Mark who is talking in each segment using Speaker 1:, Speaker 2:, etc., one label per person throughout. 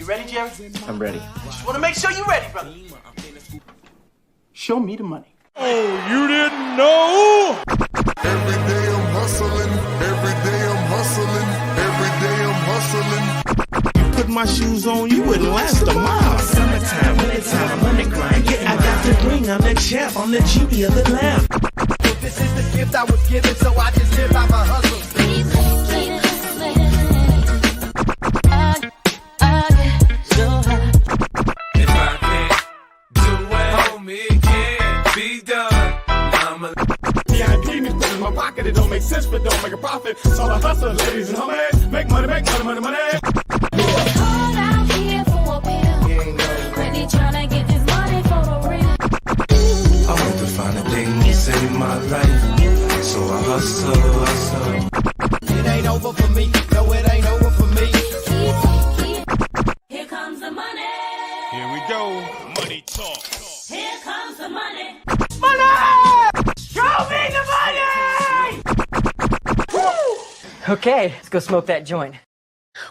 Speaker 1: ready, Jerry?
Speaker 2: I'm ready.
Speaker 1: Just want to make sure you're ready, brother. Show me the money.
Speaker 3: Oh, you didn't know?
Speaker 4: Every day I'm hustling. Every day I'm hustling. Every day I'm hustling.
Speaker 3: Put my shoes on, you wouldn't last a mile. Summertime, wintertime, I'm on the grind. Yeah, I got the ring, I'm the champ, I'm the genie of the lamp.
Speaker 5: This is the gift I was given, so I just live by my hustle.
Speaker 6: If I can't do it, homie, can't be done.
Speaker 7: VIP me put in my pocket, it don't make sense, but don't make a profit. So I hustle, ladies and homies, make money, money.
Speaker 8: Hold out here for a pill. Really tryna get this money for the real.
Speaker 6: I want to find a thing to save my life, so I hustle.
Speaker 5: It ain't over for me, no, it ain't over for me.
Speaker 8: Here comes the money.
Speaker 3: Here we go, money talk.
Speaker 8: Here comes the money.
Speaker 1: Show me the money!
Speaker 9: Okay, let's go smoke that joint.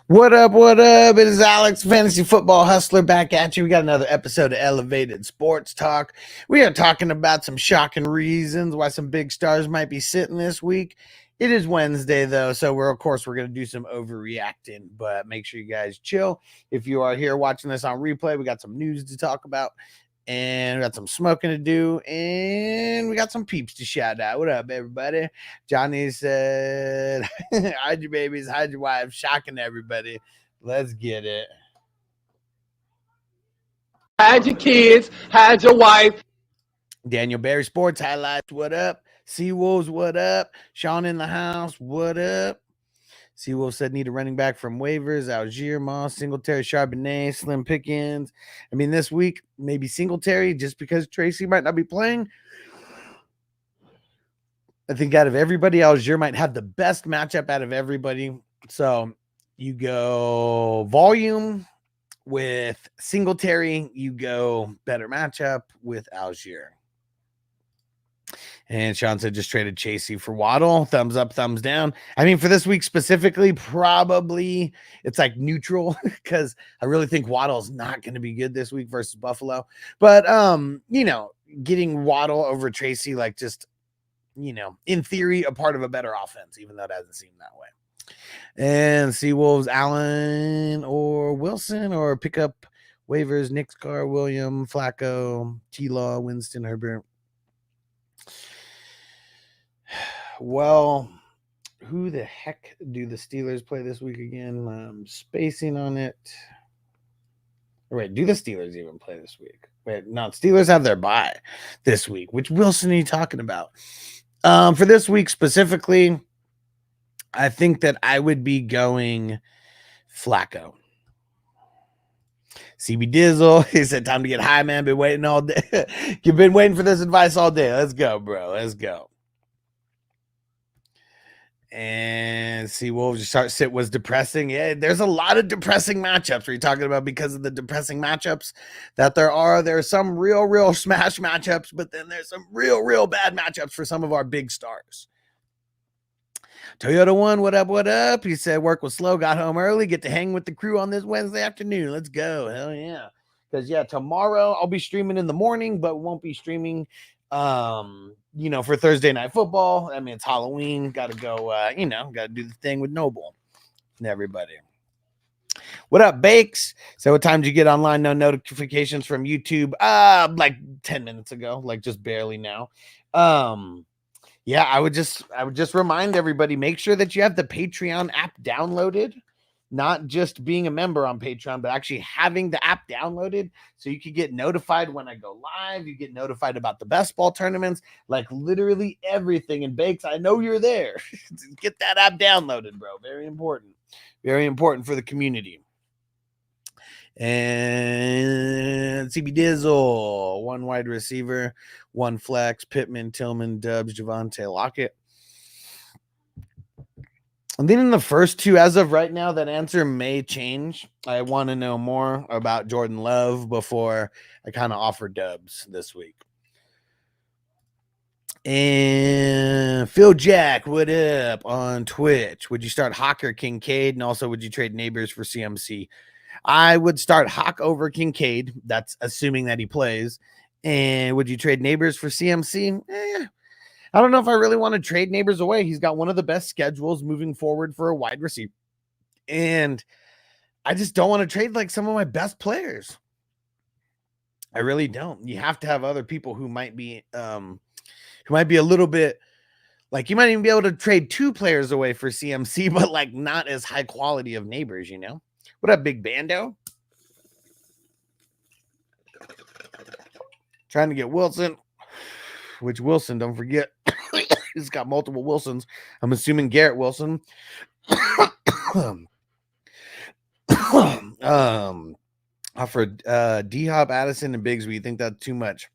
Speaker 2: What up? It is Alex, Fantasy Football Hustler, back at you. We got another episode of Elevated Sports Talk. We are talking about some shocking reasons why some big stars might be sitting this week. It is Wednesday, though, so we're going to do some overreacting, but make sure you guys chill. If you are here watching this on replay, we got some news to talk about, and we got some smoking to do, and we got some peeps to shout out. What up, everybody? Johnny said, hide your babies, hide your wives, shocking everybody. Let's get it.
Speaker 7: Hide your kids, hide your wife.
Speaker 2: Daniel Berry Sports Highlights, what up? Seawolves, what up? Sean in the house, what up? Seawolf said need a running back from waivers. Algier, Moss, Singletary, Charbonnet, Slim Pickens. I mean, this week, maybe Singletary, just because Tracy might not be playing. I think out of everybody, Algier might have the best matchup out of everybody. So you go volume with Singletary. You go better matchup with Algier. And Sean said just traded Chasey for Waddle. Thumbs up, thumbs down. I mean, for this week specifically, probably it's like neutral because I really think Waddle's not going to be good this week versus Buffalo. But, getting Waddle over Tracy, like just, in theory, a part of a better offense, even though it hasn't seemed that way. And Seawolves, Allen or Wilson, or pick up waivers, Nick's Carr, William, Flacco, T-Law, Winston, Herbert. Well, who the heck do the Steelers play this week again? I'm spacing on it. Wait, do the Steelers even play this week? Wait, no, Steelers have their bye this week. Which Wilson are you talking about? For this week specifically, I think that I would be going Flacco. CB Dizzle, he said, time to get high, man. Been waiting all day. You've been waiting for this advice all day. Let's go, bro. Let's go. And Wolves just sit was depressing. Yeah, there's a lot of depressing matchups. Are you talking about because of the depressing matchups that there are? There are some real smash matchups, but then there's some real bad matchups for some of our big stars. Toyota One, what up? He said work was slow, got home early, get to hang with the crew on this Wednesday afternoon. Let's go. Hell yeah. Because tomorrow I'll be streaming in the morning, but won't be streaming for Thursday night football. I mean, it's Halloween. Got to go, got to do the thing with Noble and everybody. What up, Bakes? So what time did you get online? No notifications from YouTube. Like 10 minutes ago, like just barely now. Yeah, I would just remind everybody, make sure that you have the Patreon app downloaded, not just being a member on Patreon, but actually having the app downloaded so you can get notified when I go live. You get notified about the best ball tournaments, like literally everything. And Bakes, I know you're there. Get that app downloaded, bro. Very important. Very important for the community. And CB Dizzle, one wide receiver, one flex, Pittman, Tillman, Dubs, Javonte, Lockett. And then in the first two, as of right now, that answer may change. I want to know more about Jordan Love before I kind of offer dubs this week. And Phil Jack, what up on Twitch? Would you start Hawker Kincaid? And also, would you trade Neighbors for CMC? I would start Hawk over Kincaid. That's assuming that he plays. And would you trade Neighbors for CMC? I don't know if I really want to trade Neighbors away. He's got one of the best schedules moving forward for a wide receiver. And I just don't want to trade like some of my best players. I really don't. You have to have other people who might be a little bit like, you might even be able to trade 2 players away for CMC, but like not as high quality of Neighbors, you know? What up, Big Bando? Trying to get Wilson, which Wilson, don't forget, he's got multiple Wilsons. I'm assuming Garrett Wilson. Offered D-Hop, Addison, and Bigsby. You think that's too much?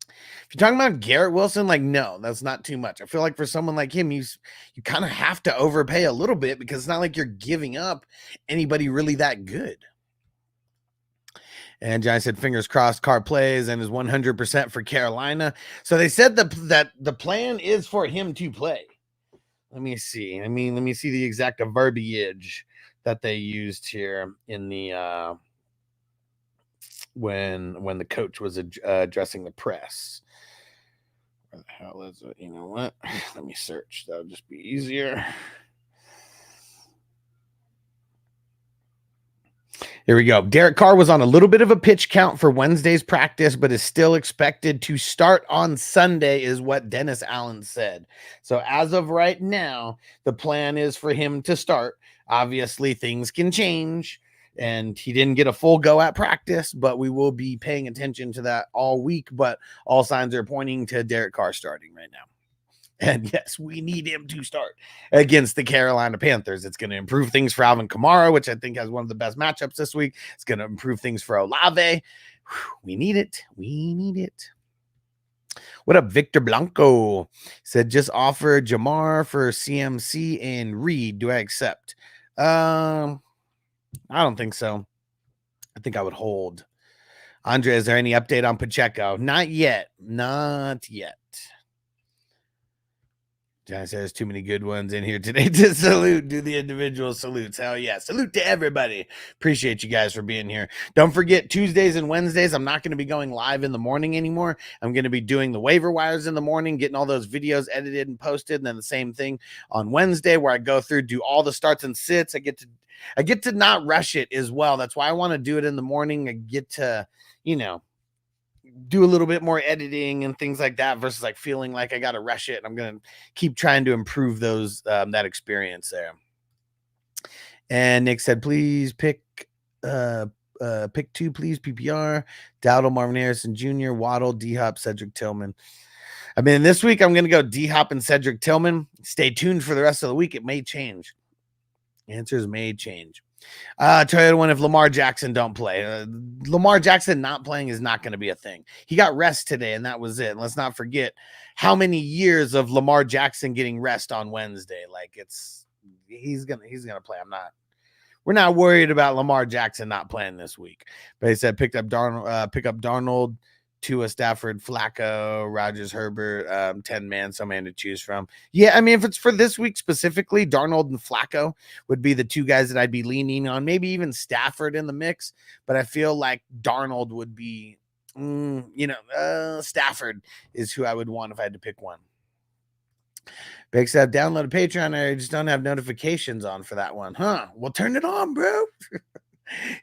Speaker 2: If you're talking about Garrett Wilson, like, no, that's not too much. I feel like for someone like him, you kind of have to overpay a little bit because it's not like you're giving up anybody really that good. And Johnny said, fingers crossed, Carr plays and is 100% for Carolina. So they said that the plan is for him to play. Let me see. Let me see the exact verbiage that they used here in the when the coach was addressing the press. Where the hell is it? You know what? Let me search. That'll just be easier. Here we go. Derek Carr was on a little bit of a pitch count for Wednesday's practice, but is still expected to start on Sunday, is what Dennis Allen said. So as of right now, the plan is for him to start. Obviously, things can change, and he didn't get a full go at practice, but we will be paying attention to that all week. But all signs are pointing to Derek Carr starting right now. And yes, we need him to start against the Carolina Panthers. It's going to improve things for Alvin Kamara, which I think has one of the best matchups this week. It's going to improve things for Olave. We need it. We need it. What up, Victor Blanco? Said, just offer Jamar for CMC and Reed. Do I accept? I don't think so. I think I would hold. Andre, is there any update on Pacheco? Not yet. Not yet. John says there's too many good ones in here today to salute. Do the individual salutes. Hell yeah. Salute to everybody. Appreciate you guys for being here. Don't forget, Tuesdays and Wednesdays, I'm not going to be going live in the morning anymore. I'm going to be doing the waiver wires in the morning, getting all those videos edited and posted. And then the same thing on Wednesday, where I go through, do all the starts and sits. I get to not rush it as well. That's why I want to do it in the morning. I get to, do a little bit more editing and things like that versus like feeling like I got to rush it. And I'm going to keep trying to improve those, that experience there. And Nick said, please pick 2, please. PPR, Dowdle, Marvin Harrison Jr., Waddle, D-Hop, Cedric Tillman. I mean, this week I'm going to go D-Hop and Cedric Tillman. Stay tuned for the rest of the week. It may change. Answers may change. Toyota one, if Lamar Jackson don't play. Lamar Jackson not playing is not going to be a thing. He got rest today, and that was it. And let's not forget how many years of Lamar Jackson getting rest on Wednesday. Like, he's gonna play. We're not worried about Lamar Jackson not playing this week. But he said pick up Darnold, Tua, Stafford, Flacco, Rodgers, Herbert, 10-man, some man to choose from. Yeah, I mean, if it's for this week specifically, Darnold and Flacco would be the 2 guys that I'd be leaning on. Maybe even Stafford in the mix, but I feel like Darnold would be, Stafford is who I would want if I had to pick one. Big said, download a Patreon. I just don't have notifications on for that one. Huh? Well, turn it on, bro.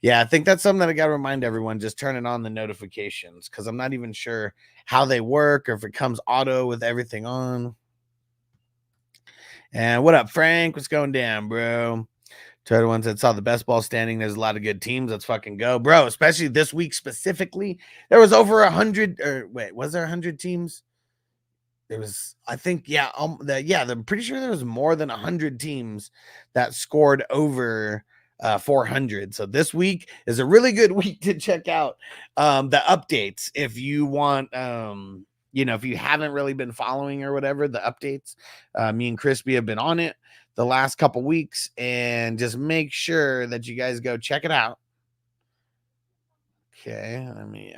Speaker 2: Yeah, I think that's something that I got to remind everyone. Just turning on the notifications, because I'm not even sure how they work or if it comes auto with everything on. And what up, Frank? What's going down, bro? Total one said, saw the best ball standing. There's a lot of good teams. Let's fucking go, bro. Especially this week specifically. There was over 100, or wait, was there 100 teams? There was, I think, I'm pretty sure there was more than 100 teams that scored over 400. So this week is a really good week to check out the updates. If you want, if you haven't really been following or whatever, the updates, me and Crispy have been on it the last couple weeks, and just make sure that you guys go check it out. Okay, let me,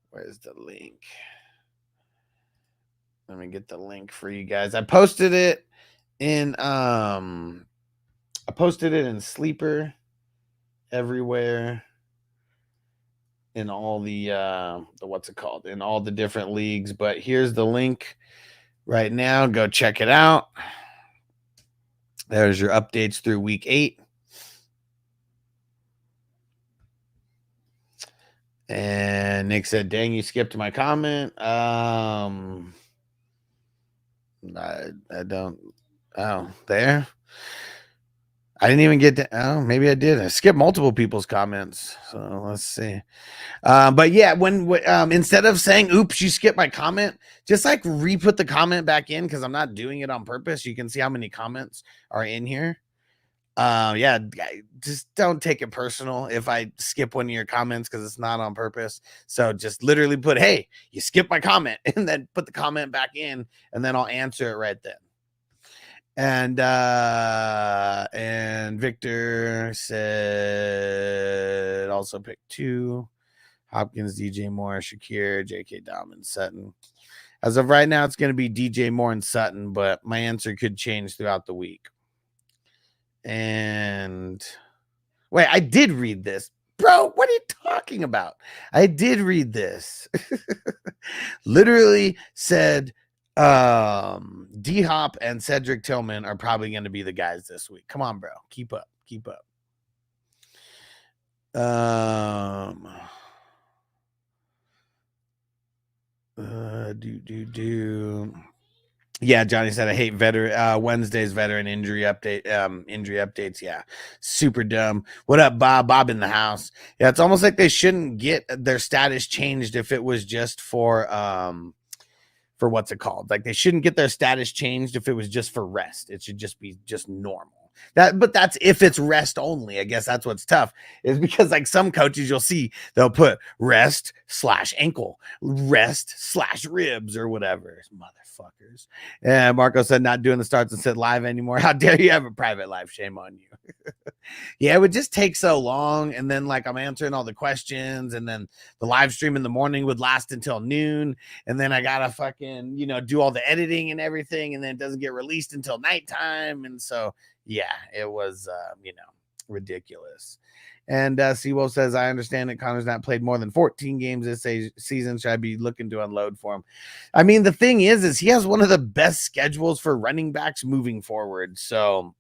Speaker 2: where's the link? Let me get the link for you guys. I posted it in Sleeper. everywhere in all the what's it called? In all the different leagues. But here's the link right now. Go check it out. There's your updates through week 8. And Nick said, dang, you skipped my comment. I don't. Oh, there. I didn't even get to. Oh, maybe I did. I skipped multiple people's comments. So let's see. But yeah, when instead of saying, oops, you skipped my comment, just like re-put the comment back in because I'm not doing it on purpose. You can see how many comments are in here. Yeah, just don't take it personal if I skip one of your comments because it's not on purpose. So just literally put, hey, you skipped my comment, and then put the comment back in, and then I'll answer it right then. And Victor said also pick 2. Hopkins, DJ Moore, Shakir, JK Dom, and Sutton. As of right now, it's going to be DJ Moore and Sutton, but my answer could change throughout the week. And wait, I did read this. Bro, what are you talking about? I did read this. Literally said D-Hop and Cedric Tillman are probably going to be the guys this week. Come on, bro. Keep up. Keep up. Yeah, Johnny said I hate Wednesday's veteran injury updates. Yeah, super dumb. What up, Bob? Bob in the house. Yeah, it's almost like they shouldn't get their status changed if it was just for what's it called? Like they shouldn't get their status changed if it was just for rest. It should just be just normal. But that's if it's rest only. I guess that's what's tough is because like some coaches you'll see they'll put rest/ankle, rest/ribs or whatever. Motherfuckers. And Marco said not doing the starts and sit live anymore. How dare you have a private life? Shame on you. Yeah, it would just take so long. And then like I'm answering all the questions, and then the live stream in the morning would last until noon. And then I gotta fucking, do all the editing and everything, and then it doesn't get released until nighttime. And so yeah, it was, ridiculous. And Seawolf says, I understand that Connor's not played more than 14 games this season. Should I be looking to unload for him? I mean, the thing is he has one of the best schedules for running backs moving forward. So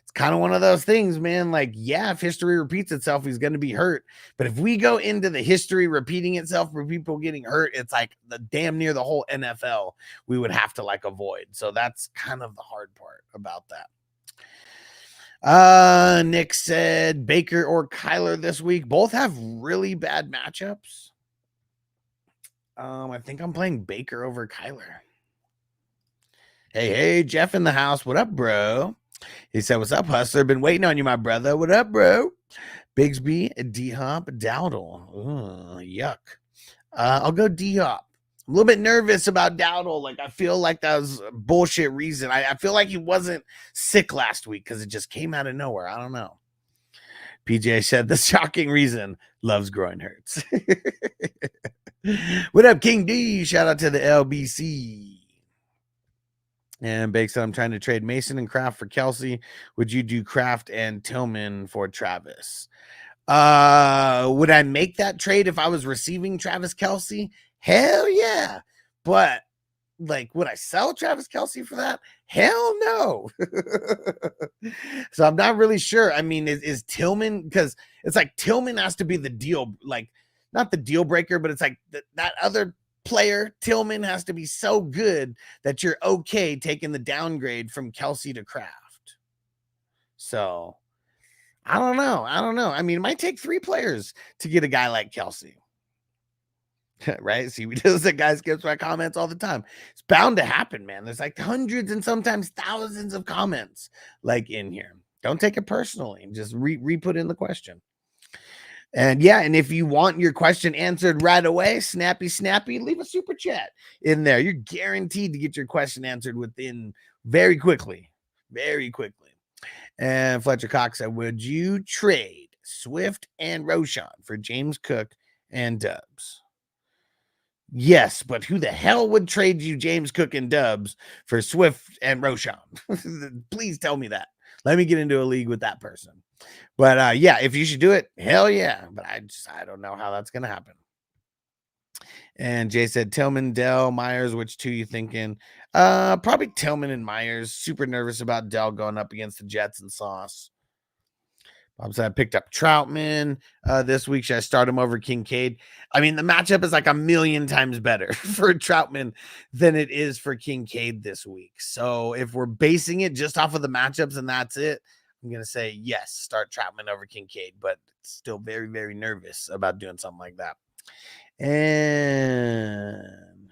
Speaker 2: it's kind of one of those things, man. Like, yeah, if history repeats itself, he's going to be hurt. But if we go into the history repeating itself for people getting hurt, it's like the damn near the whole NFL we would have to like avoid. So that's kind of the hard part about that. Nick said Baker or Kyler this week. Both have really bad matchups. I think I'm playing Baker over Kyler. Hey, Jeff in the house. What up, bro? He said, what's up, hustler? Been waiting on you, my brother. What up, bro? Bigsby, D-Hop, Dowdle. Yuck. I'll go D-Hop. I'm a little bit nervous about Dowdle. Like, I feel like that was a bullshit reason. I feel like he wasn't sick last week because it just came out of nowhere. I don't know. PJ said the shocking reason, loves groin hurts. What up, King D? Shout out to the LBC. And Bake said, I'm trying to trade Mason and Kraft for Kelsey. Would you do Kraft and Tillman for Travis? Would I make that trade if I was receiving Travis Kelsey? Hell yeah. But like, would I sell Travis Kelsey for that? Hell no. So I'm not really sure. I mean, is Tillman, because it's like Tillman has to be the deal, like not the deal breaker, but it's like that other player, Tillman, has to be so good that you're okay taking the downgrade from Kelsey to Kraft. So I don't know. I mean, it might take 3 players to get a guy like Kelsey. Right? See, we do that. Guy skips my comments all the time. It's bound to happen, man. There's like hundreds and sometimes thousands of comments like in here. Don't take it personally. Just re-put in the question. And yeah, and if you want your question answered right away, snappy, leave a super chat in there. You're guaranteed to get your question answered within very quickly. And Fletcher Cox said, would you trade Swift and Roschon for James Cook and Dubs? Yes, but who the hell would trade you James Cook and Dubs for Swift and Roschon? Please tell me that. Let me get into a league with that person. But yeah, if you should do it, hell yeah. But I don't know how that's gonna happen. And Jay said Tillman, Dell, Myers, which two you thinking? Probably Tillman and Myers. Super nervous about Dell going up against the Jets and Sauce. Bob said I picked up Troutman this week. Should I start him over Kincaid? I mean, the matchup is like a million times better for Troutman than it is for Kincaid this week. So if we're basing it just off of the matchups and that's it, I'm going to say yes, start Troutman over Kincaid, but still very, very nervous about doing something like that. And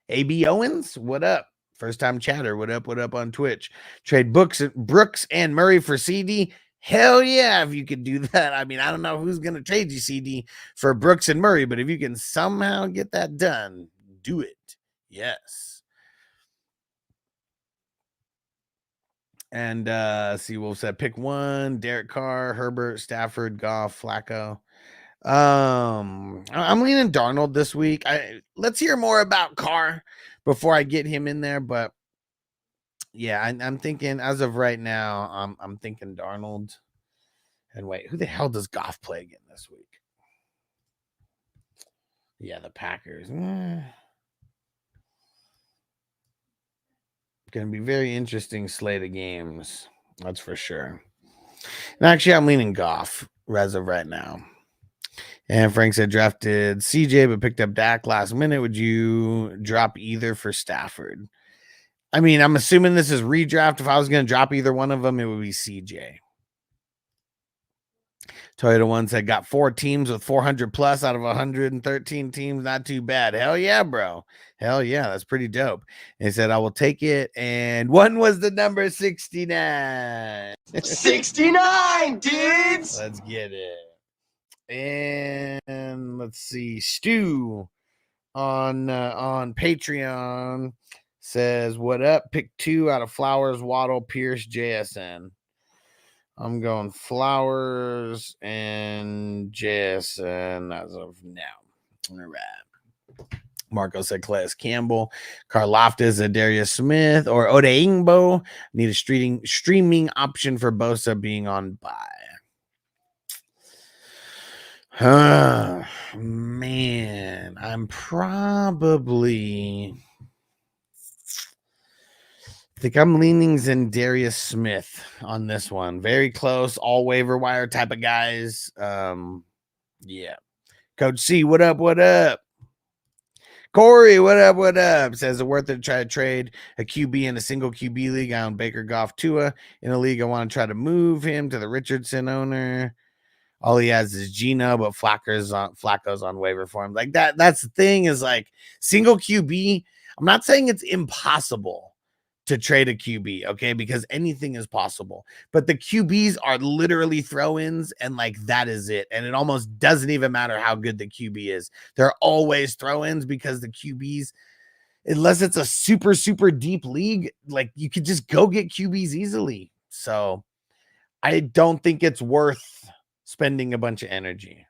Speaker 2: AB Owens, what up? First time chatter. What up on Twitch? Trade Brooks and Murray for CD. Hell yeah, if you could do that. I mean, I don't know who's going to trade you CD for Brooks and Murray, but if you can somehow get that done, do it. Yes. And see, Wolf said pick one: Derek Carr, Herbert, Stafford, Goff, Flacco. I'm leaning Darnold this week. Let's hear more about Carr before I get him in there, but yeah, I'm thinking as of right now, I'm thinking Darnold. And wait, who the hell does Goff play again this week? Yeah, the Packers. Going to be very interesting slate of games. That's for sure. And actually, I'm leaning Goff as of right now. And Frank said drafted CJ, but picked up Dak last minute. Would you drop either for Stafford? I mean, I'm assuming this is redraft. If I was going to drop either one of them, it would be CJ. Toyota One said got 4 teams with 400 plus out of 113 teams. Not too bad. Hell yeah, bro. Hell yeah. That's pretty dope. And he said, I will take it. And one was the number 69.
Speaker 5: 69, dudes.
Speaker 2: Let's get it. And let's see. Stu on Patreon says, what up? Pick 2 out of Flowers, Waddle, Pierce, JSN. I'm going Flowers and JSN as of now. All right. Marco said Calais Campbell, Karlaftis, Adarius Smith, or Odeingbo. Need a streaming option for Bosa being on bye. Man, I'm probably... I think I'm leaning Za'Darius Smith on this one. Very close, all waiver wire type of guys. Yeah. Coach C, what up? What up? Corey, what up? What up? Says it worth it to try to trade a QB in a single QB league. I own Baker, Goff, Tua. In a league, I want to try to move him to the Richardson owner. All he has is Gino, but Flacco's on waiver for him. Like that. That's the thing is like single QB. I'm not saying it's impossible to trade a QB, okay? Because anything is possible. But the QBs are literally throw-ins, and like that is it. And it almost doesn't even matter how good the QB is. They're always throw-ins because the QBs, unless it's a super, super deep league, like you could just go get QBs easily. So I don't think it's worth spending a bunch of energy.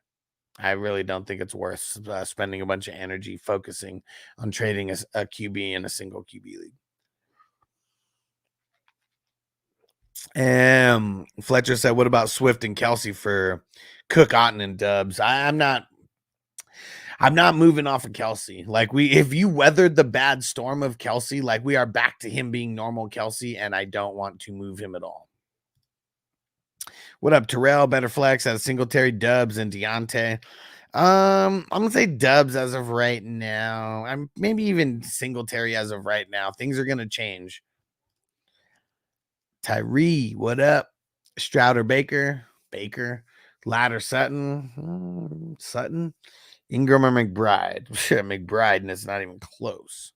Speaker 2: I really don't think it's worth spending a bunch of energy focusing on trading a QB in a single QB league. Fletcher said, what about Swift and Kelsey for Cook, Otten, and Dubs? I'm not moving off of Kelsey. Like if you weathered the bad storm of Kelsey, like we are back to him being normal Kelsey, and I don't want to move him at all. What up, Terrell? Better flex out of Singletary, Dubs, and Deontay. I'm gonna say Dubs as of right now. I'm maybe even Singletary as of right now. Things are gonna change. Tyree, what up? Strouder, Baker, Ladder, Sutton, Ingram or McBride. McBride, and it's not even close.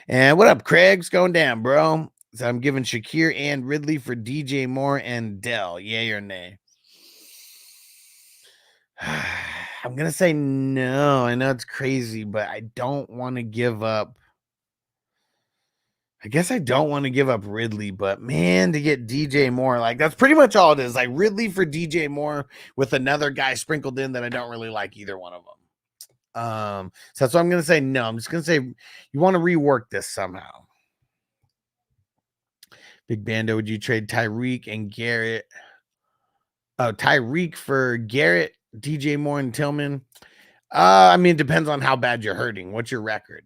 Speaker 2: And what up, Craig's going down, bro? So I'm giving Shakir and Ridley for DJ Moore and Dell. Yay or nay? I'm going to say no. I know it's crazy, but I don't want to give up. I guess I don't want to give up Ridley, but man, to get DJ Moore, like that's pretty much all it is. Like Ridley for DJ Moore with another guy sprinkled in that I don't really like either one of them. So that's what I'm going to say no. I'm just going to say you want to rework this somehow. Big Bando, would you trade Tyreek and Garrett? Oh, Tyreek for Garrett, DJ Moore, and Tillman. I mean, it depends on how bad you're hurting. What's your record?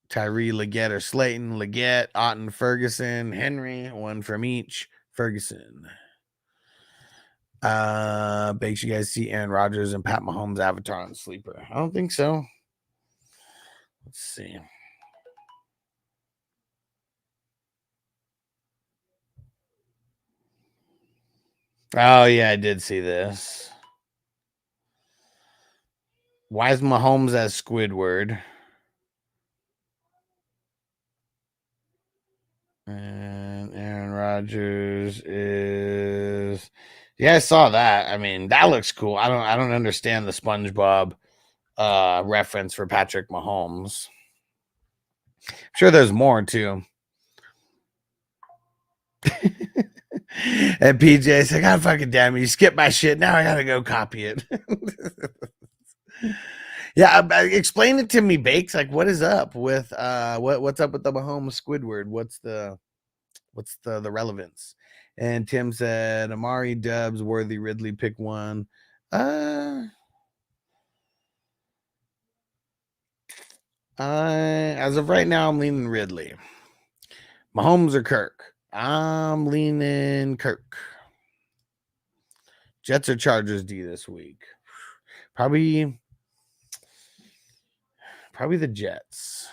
Speaker 2: Tyree, Leggett, or Slayton? Leggett, Otten, Ferguson, Henry, one from each. Ferguson. Bakes, you guys see Aaron Rodgers and Pat Mahomes' avatar on Sleeper? I don't think so. Let's see. Oh, yeah, I did see this. Why is Mahomes as Squidward? And Aaron Rodgers is... Yeah, I saw that. I mean, that looks cool. I don't understand the SpongeBob reference for Patrick Mahomes. I'm sure there's more too. And PJ's like, God fucking damn it, you skipped my shit. Now I gotta go copy it. Yeah, explain it to me, Bakes. Like, what is up with what's up with the Mahomes Squidward? What's the relevance? And Tim said Amari, Dubs, Worthy, Ridley, pick one. As of right now, I'm leaning Ridley. Mahomes or Kirk? I'm leaning Kirk. Jets or Chargers D this week? Probably the Jets.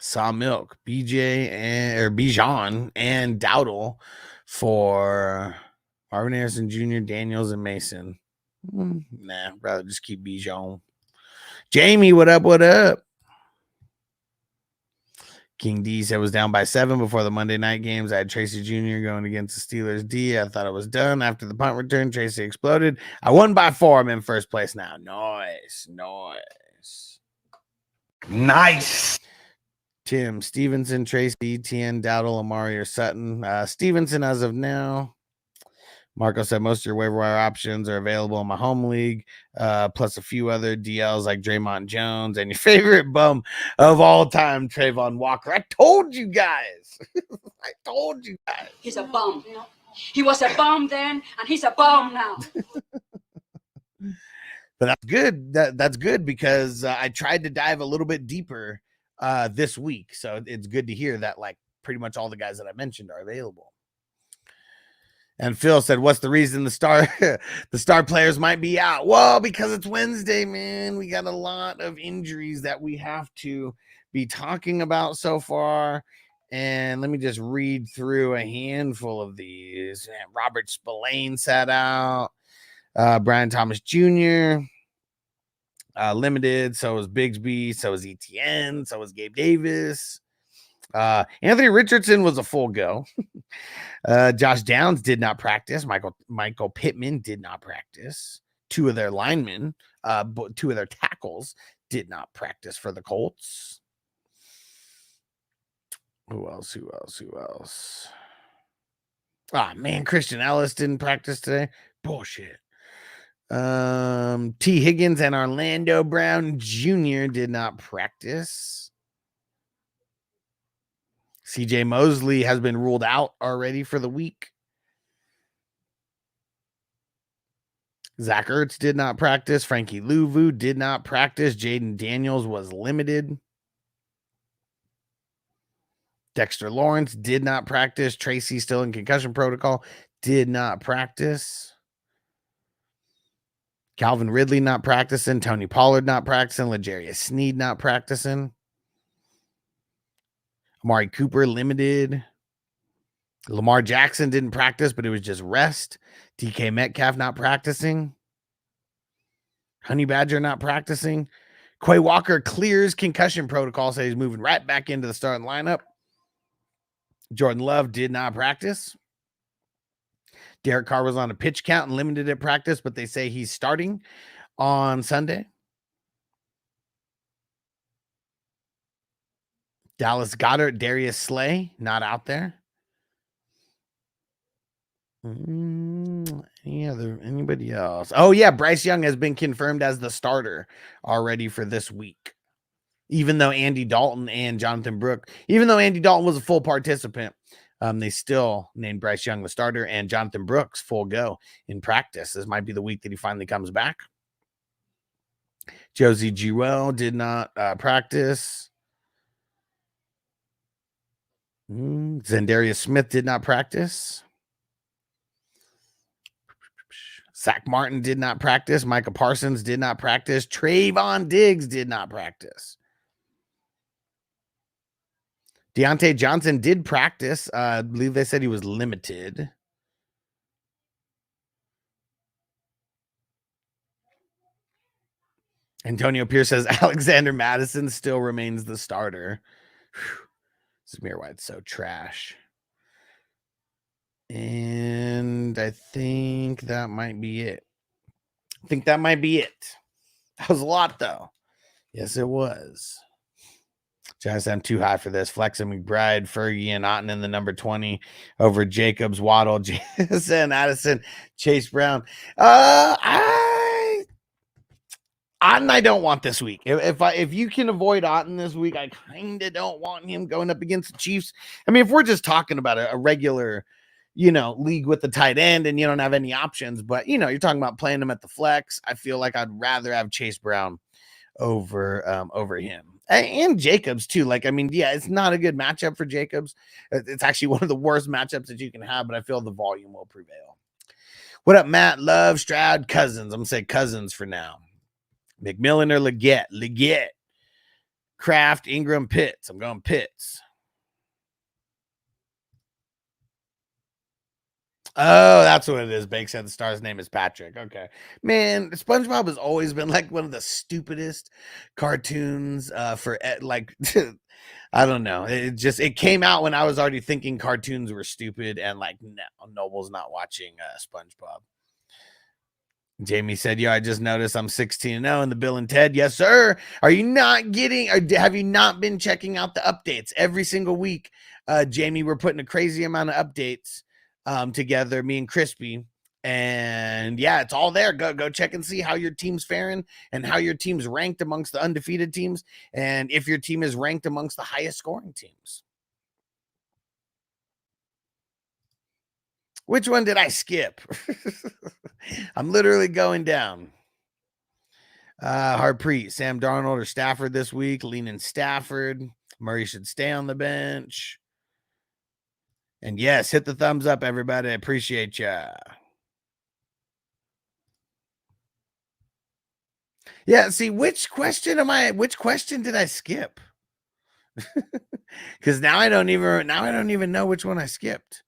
Speaker 2: Saw Milk, Bijan and Dowdle for Marvin Harrison Jr., Daniels, and Mason. Nah, rather just keep Bijan. Jamie, what up? What up? King D said was down by 7 before the Monday night games. I had Tracy Jr. going against the Steelers D. I thought it was done after the punt return. Tracy exploded. I won by 4. I'm in first place now. Nice. Tim, Stevenson, Tracy, ETN, Dowdle, Amari, or Sutton. Stevenson as of now. Marco said most of your waiver wire options are available in my home league, plus a few other DLs like Draymond Jones and your favorite bum of all time, Trayvon Walker. I told you guys.
Speaker 10: He's a bum. He was a bum then, and he's a bum now.
Speaker 2: But that's good. That's good because I tried to dive a little bit deeper this week. So it's good to hear that like pretty much all the guys that I mentioned are available. And Phil said, what's the reason the star players might be out? Well, because it's Wednesday, man. We got a lot of injuries that we have to be talking about so far. And let me just read through a handful of these. Robert Spillane sat out. Brian Thomas Jr. Limited. So was Bigsby. So was ETN. So was Gabe Davis. Anthony Richardson was a full go. Josh Downs did not practice. Michael Pittman did not practice. 2 of their linemen, 2 of their tackles did not practice for the Colts. Who else? Man, Christian Ellis didn't practice today. Bullshit. T. Higgins and Orlando Brown Jr. did not practice. CJ Mosley has been ruled out already for the week. Zach Ertz did not practice. Frankie Louvu did not practice. Jaden Daniels was limited. Dexter Lawrence did not practice. Tracy still in concussion protocol. Did not practice. Calvin Ridley not practicing. Tony Pollard not practicing. L'Jarius Sneed not practicing. Amari Cooper limited. Lamar Jackson didn't practice, but it was just rest. DK Metcalf not practicing. Honey Badger not practicing. Quay Walker clears concussion protocol, so he's moving right back into the starting lineup. Jordan Love did not practice. Derek Carr was on a pitch count and limited at practice, but they say he's starting on Sunday. Dallas Goedert, Darius Slay, not out there. Anybody else? Oh, yeah, Bryce Young has been confirmed as the starter already for this week. Even though Andy Dalton and Jonathan Brooks, even though Andy Dalton was a full participant, they still named Bryce Young the starter and Jonathan Brooks full go in practice. This might be the week that he finally comes back. Josie Jewell did not practice. Zendarius Smith did not practice. Zach Martin did not practice. Micah Parsons did not practice. Trayvon Diggs did not practice. Deontay Johnson did practice. I believe they said he was limited. Antonio Pierce says Alexander Madison still remains the starter. Zamir White's so trash. And I think that might be it. That was a lot, though. Yes, it was. Just I'm too high for this. Flexen McBride, Fergie, and Otten in the number 20 over Jacobs, Waddle, Jason, Addison, Chase Brown. Otten I don't want this week. If you can avoid Otten this week, I kind of don't want him going up against the Chiefs. I mean, if we're just talking about a regular, league with the tight end and you don't have any options, but you're talking about playing him at the flex, I feel like I'd rather have Chase Brown over him. And Jacobs too. It's not a good matchup for Jacobs. It's actually one of the worst matchups that you can have, but I feel the volume will prevail. What up, Matt? Love, Stroud, Cousins. I'm gonna say Cousins for now. McMillan or Leggett. Kraft, Ingram, Pitts. I'm going Pitts. Oh, that's what it is. Banks said the star's name is Patrick. Okay. Man, SpongeBob has always been like one of the stupidest cartoons for I don't know. It came out when I was already thinking cartoons were stupid and no, Noble's not watching SpongeBob. Jamie said, I just noticed I'm 16-0 in the Bill and Ted. Yes, sir. Are you not getting, or have you not been checking out the updates every single week? Jamie, we're putting a crazy amount of updates together, me and Crispy, and it's all there. Go check and see how your team's faring and how your team's ranked amongst the undefeated teams, and if your team is ranked amongst the highest scoring teams. Which one did I skip? I'm literally going down. Harpreet, Sam Darnold or Stafford this week? Leaning Stafford. Murray should stay on the bench. And yes, hit the thumbs up, everybody. I appreciate ya. Yeah, see, which question did I skip? Because now I don't even know which one I skipped.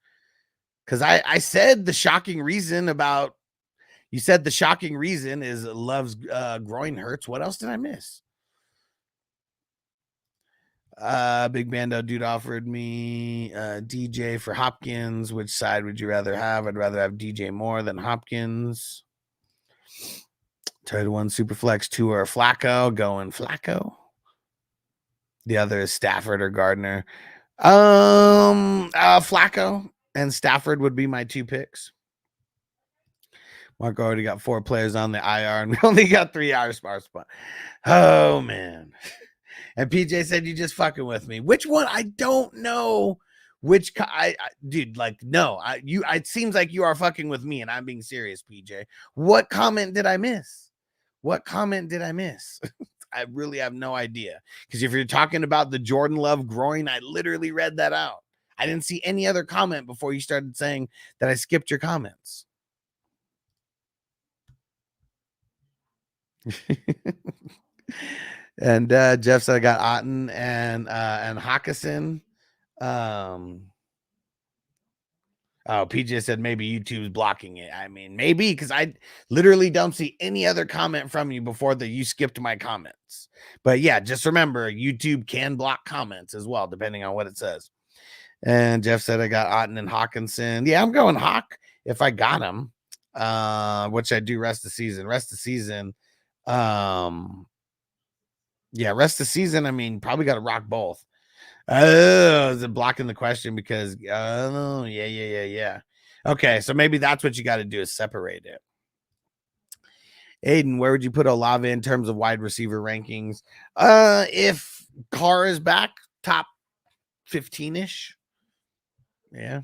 Speaker 2: Because I said the shocking reason you said the shocking reason is Love's groin hurts. What else did I miss? Big Bando dude offered me DJ for Hopkins. Which side would you rather have? I'd rather have DJ Moore than Hopkins. Third one, Superflex 2 or Flacco. Going Flacco. The other is Stafford or Gardner. Flacco and Stafford would be my 2 picks. Mark already got 4 players on the IR, and we only got 3 IR spots. Oh man. And PJ said, you just fucking with me. Which one? I don't know. Which dude, no. It seems like you are fucking with me, and I'm being serious, PJ. What comment did I miss? I really have no idea. Because if you're talking about the Jordan Love groin, I literally read that out. I didn't see any other comment before you started saying that I skipped your comments. And Jeff said I got Otten and Hawkinson. PJ said maybe YouTube's blocking it. I mean, maybe, because I literally don't see any other comment from you before that you skipped my comments. But yeah, just remember, YouTube can block comments as well, depending on what it says. And Jeff said I got Otten and Hawkinson. Yeah, I'm going Hawk if I got him. Which I do rest of the season. Rest of the season, I mean, probably got to rock both. Oh, is it blocking the question because yeah. Okay, so maybe that's what you got to do is separate it. Aiden, where would you put Olave in terms of wide receiver rankings? If Carr is back, top 15-ish. Yeah.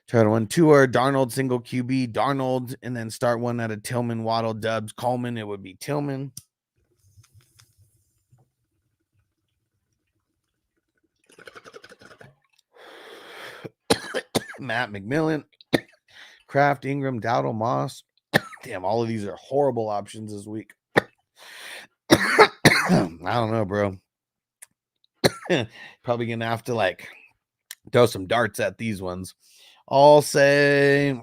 Speaker 2: Try to one tour, Darnold, single QB, Darnold, and then start one out of Tillman, Waddle, Dubs, Coleman. It would be Tillman. Matt McMillan, Kraft, Ingram, Dowdle, Moss. Damn, all of these are horrible options this week. I don't know, bro. Probably gonna have to like throw some darts at these ones. I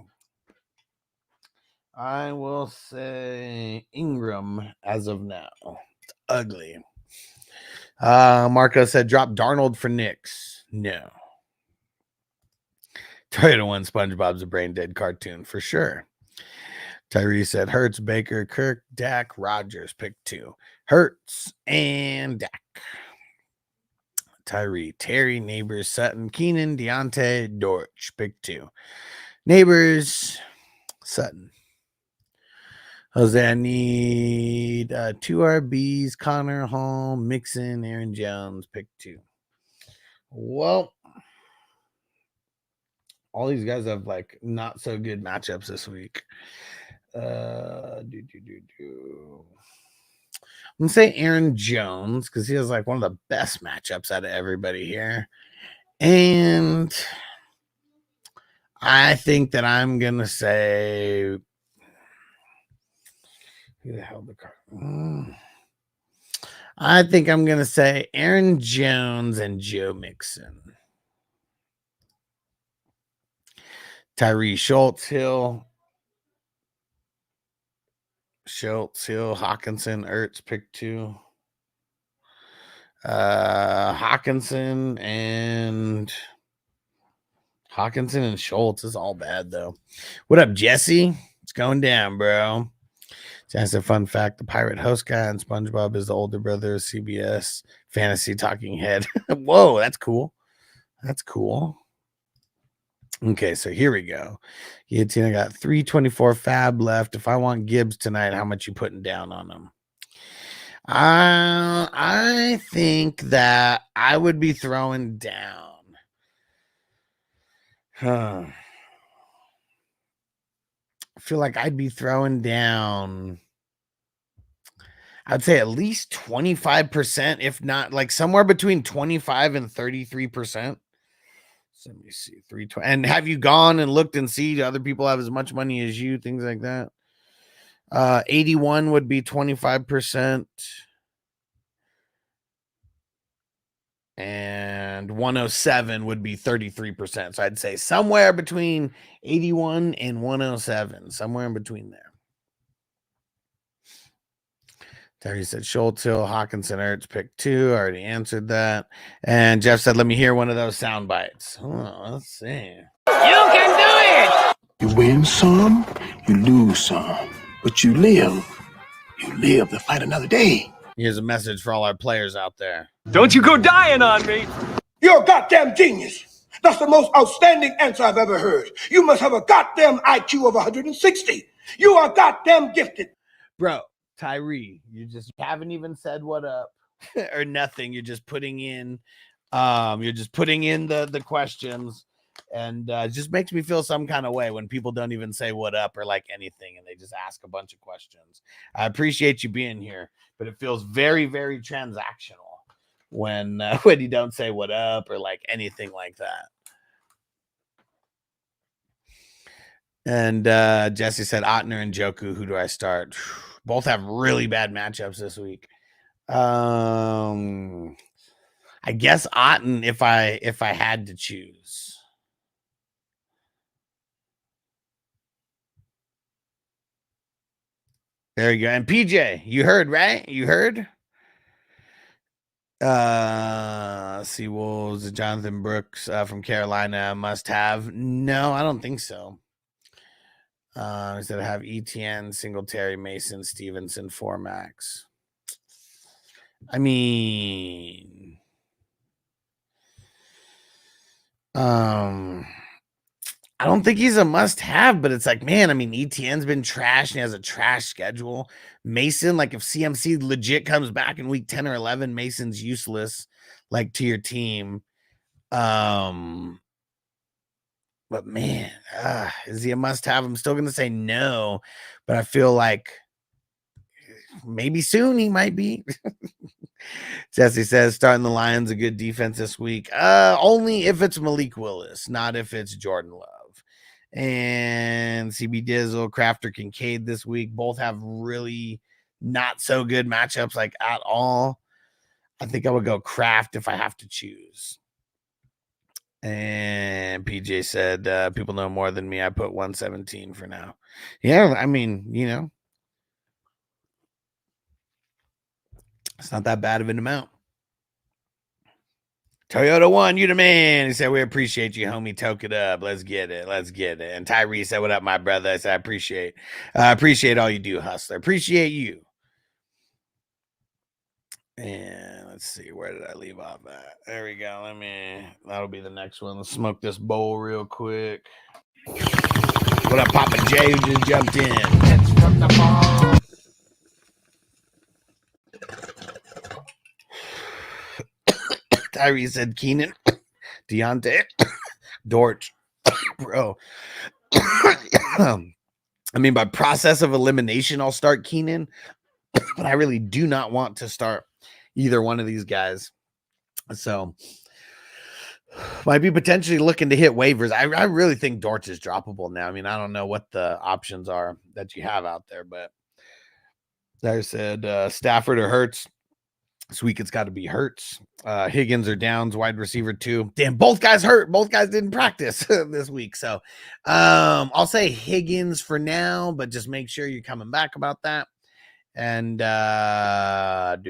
Speaker 2: will say Ingram as of now. It's ugly. Marco said drop Darnold for Knicks. No. Try to one SpongeBob's a brain dead cartoon for sure. Tyree said Hurts, Baker, Kirk, Dak, Rodgers. Pick 2. Hurts and Dak. Tyree, Terry, Neighbors, Sutton, Keenan, Deontay, Dortch. Pick 2. Neighbors, Sutton. Jose, I need 2 RBs, Connor, Hall, Mixon, Aaron Jones. Pick 2. Well, all these guys have like not so good matchups this week. I'm gonna say Aaron Jones because he has like one of the best matchups out of everybody here. And I think that I'm gonna say who the hell the card? I think I'm gonna say Aaron Jones and Joe Mixon. Tyree Schultz, Hill, Hawkinson, Ertz, pick 2. Hawkinson and Schultz is all bad though. What up, Jesse? It's going down, bro. Just a fun fact: the pirate host guy on SpongeBob is the older brother of CBS fantasy talking head. Whoa, that's cool. That's cool. Okay, so here we go. Tina got 324 fab left. If I want Gibbs tonight, how much you putting down on him? I think that I would be throwing down. I feel like I'd be throwing down. I'd say at least 25%, if not like somewhere between 25 and 33%. Let me see, 320. And have you gone and looked and see other people have as much money as you, things like that? 81 would be 25%. And 107 would be 33%. So I'd say somewhere between 81 and 107, somewhere in between there. Terry said Schultz, Hill, Hawkinson, Ertz, pick 2. I already answered that. And Jeff said, let me hear one of those sound bites. Oh, let's see.
Speaker 5: You can do it!
Speaker 3: You win some, you lose some, but you live. You live to fight another day.
Speaker 2: Here's a message for all our players out there.
Speaker 5: Don't you go dying on me!
Speaker 1: You're a goddamn genius. That's the most outstanding answer I've ever heard. You must have a goddamn IQ of 160. You are goddamn gifted.
Speaker 2: Bro, Tyree, you just haven't even said what up or nothing. You're just putting in the questions, and it just makes me feel some kind of way when people don't even say what up or like anything and they just ask a bunch of questions. I appreciate you being here, but it feels very, very transactional when you don't say what up or like anything like that. And Jesse said Otner and Joku, who do I start? Both have really bad matchups this week. I guess Otten if I had to choose. There you go. And PJ, you heard, right? You heard? Seawolves, Jonathan Brooks from Carolina must have. No, I don't think so. Instead of have ETN, Singletary, Mason, Stevenson, 4 max. I mean, I I don't think he's a must-have, but it's like, man, I mean, ETN's been trash and he has a trash schedule. Mason, like if CMC legit comes back in week 10 or 11, Mason's useless, like to your team. But man, is he a must-have? I'm still gonna say no, but I feel like maybe soon he might be. Jesse says starting the Lions a good defense this week. Only if it's Malik Willis, not if it's Jordan Love. And CB Dizzle, Crafter, Kincaid this week. Both have really not so good matchups, like at all. I think I would go Kraft if I have to choose. And PJ said, people know more than me. I put 117 for now. Yeah, I mean, you know, it's not that bad of an amount. Toyota One, you the man. He said, we appreciate you, homie. Toke it up. Let's get it. Let's get it. And Tyree said, what up, my brother? I said, I appreciate all you do, hustler. Appreciate you. And let's see, where did I leave off at? There we go. That'll be the next one. Let's smoke this bowl real quick. What up, Papa J, who just jumped in? Tyree said Keenan, Deontay, Dort, bro. I mean, by process of elimination, I'll start Keenan, but I really do not want to start either one of these guys. So might be potentially looking to hit waivers. I really think Dort is droppable now. I mean, I don't know what the options are that you have out there, but there said Stafford or Hurts. This week it's got to be Hurts. Higgins or Downs, wide receiver 2. Damn, both guys hurt. Both guys didn't practice this week. So I'll say Higgins for now, but just make sure you're coming back about that. And and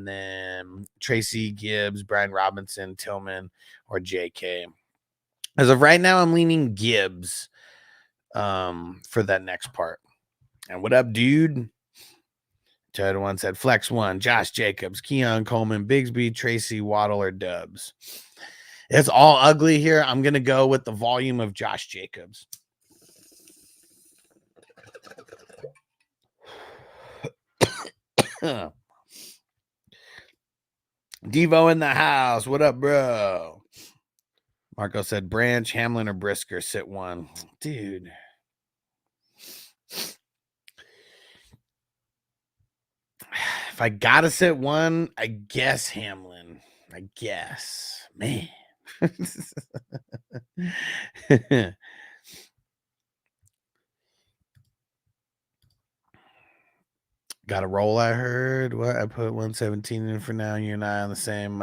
Speaker 2: then Tracy, Gibbs, Brian Robinson, Tillman, or JK. As of right now, I'm leaning Gibbs for that next part. And what up, dude? Ted one said flex 1, Josh Jacobs, Keon Coleman, Bigsby, Tracy, Waddle, or Dubs. It's all ugly here. I'm going to go with the volume of Josh Jacobs. Devo in the house. What up, bro? Marco said Branch, Hamlin, or Brisker. Sit 1. Dude. If I gotta sit 1, I guess Hamlin. I guess. Man. Got a roll, I heard. What? I put 117 in for now. You and I on the same.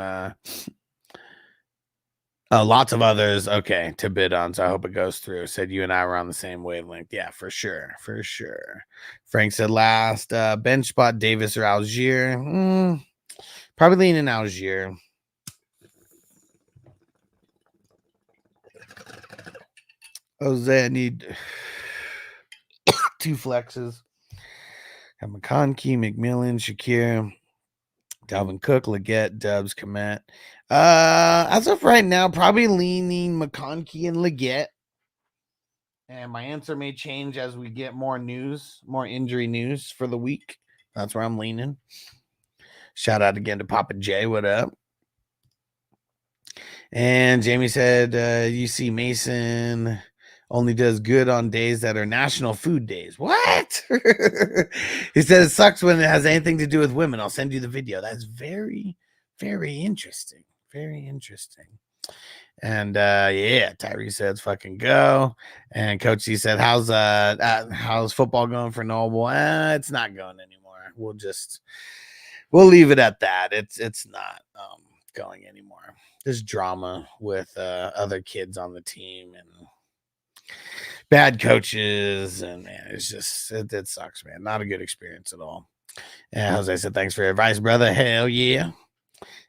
Speaker 2: Lots of others. Okay, to bid on. So I hope it goes through. Said you and I were on the same wavelength. Yeah, for sure. For sure. Frank said last bench spot Davis or Algier. Probably leaning Algier. Jose, I need 2 flexes. Got McConkey, McMillan, Shakir, Dalvin Cook, Leggett, Dubs, Komet. As of right now, probably leaning McConkey and Leggett. And my answer may change as we get more news, more injury news for the week. That's where I'm leaning. Shout out again to Papa J. What up? And Jamie said, UC Mason only does good on days that are National Food Days. What? He said it sucks when it has anything to do with women. I'll send you the video. That's very, very interesting. Very interesting. And yeah, Tyree says fucking go. And Coach C said, how's football going for Noble? It's not going anymore. We'll leave it at that. It's not going anymore. There's drama with other kids on the team and bad coaches, and man, it's just it sucks, man. Not a good experience at all. And Jose said, thanks for your advice, brother. Hell yeah.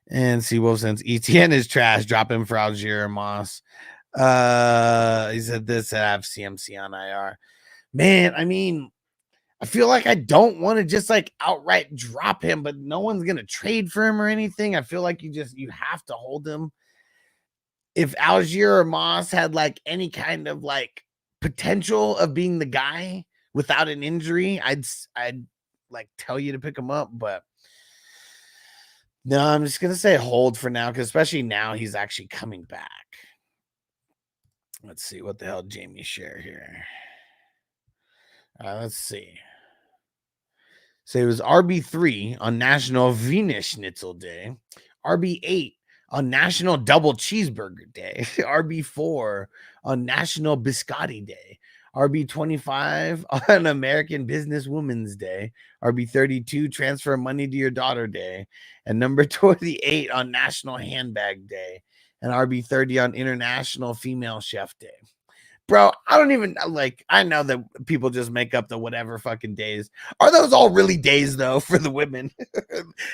Speaker 2: And C Wolf says ETN is trash. Drop him for Algier or Moss. He said this. I have CMC on IR. Man, I mean, I feel like I don't want to just like outright drop him, but no one's gonna trade for him or anything. I feel like you have to hold him. if Algier or Moss had like any kind of like potential of being the guy without an injury, I'd like tell you to pick him up, but no, I'm just gonna say hold for now, because especially now he's actually coming back. Let's see what the hell Jamie share here. Let's see. So it was RB3 on National Wiener Schnitzel Day, RB8 on National Double Cheeseburger Day, RB4 on National Biscotti Day, RB25 on American Businesswoman's Day, RB32 Transfer Money to Your Daughter Day, and number 28 on National Handbag Day, and RB30 on International Female Chef Day. Bro, I don't even like, I know that people just make up the whatever fucking days. Are those all really days though for the women?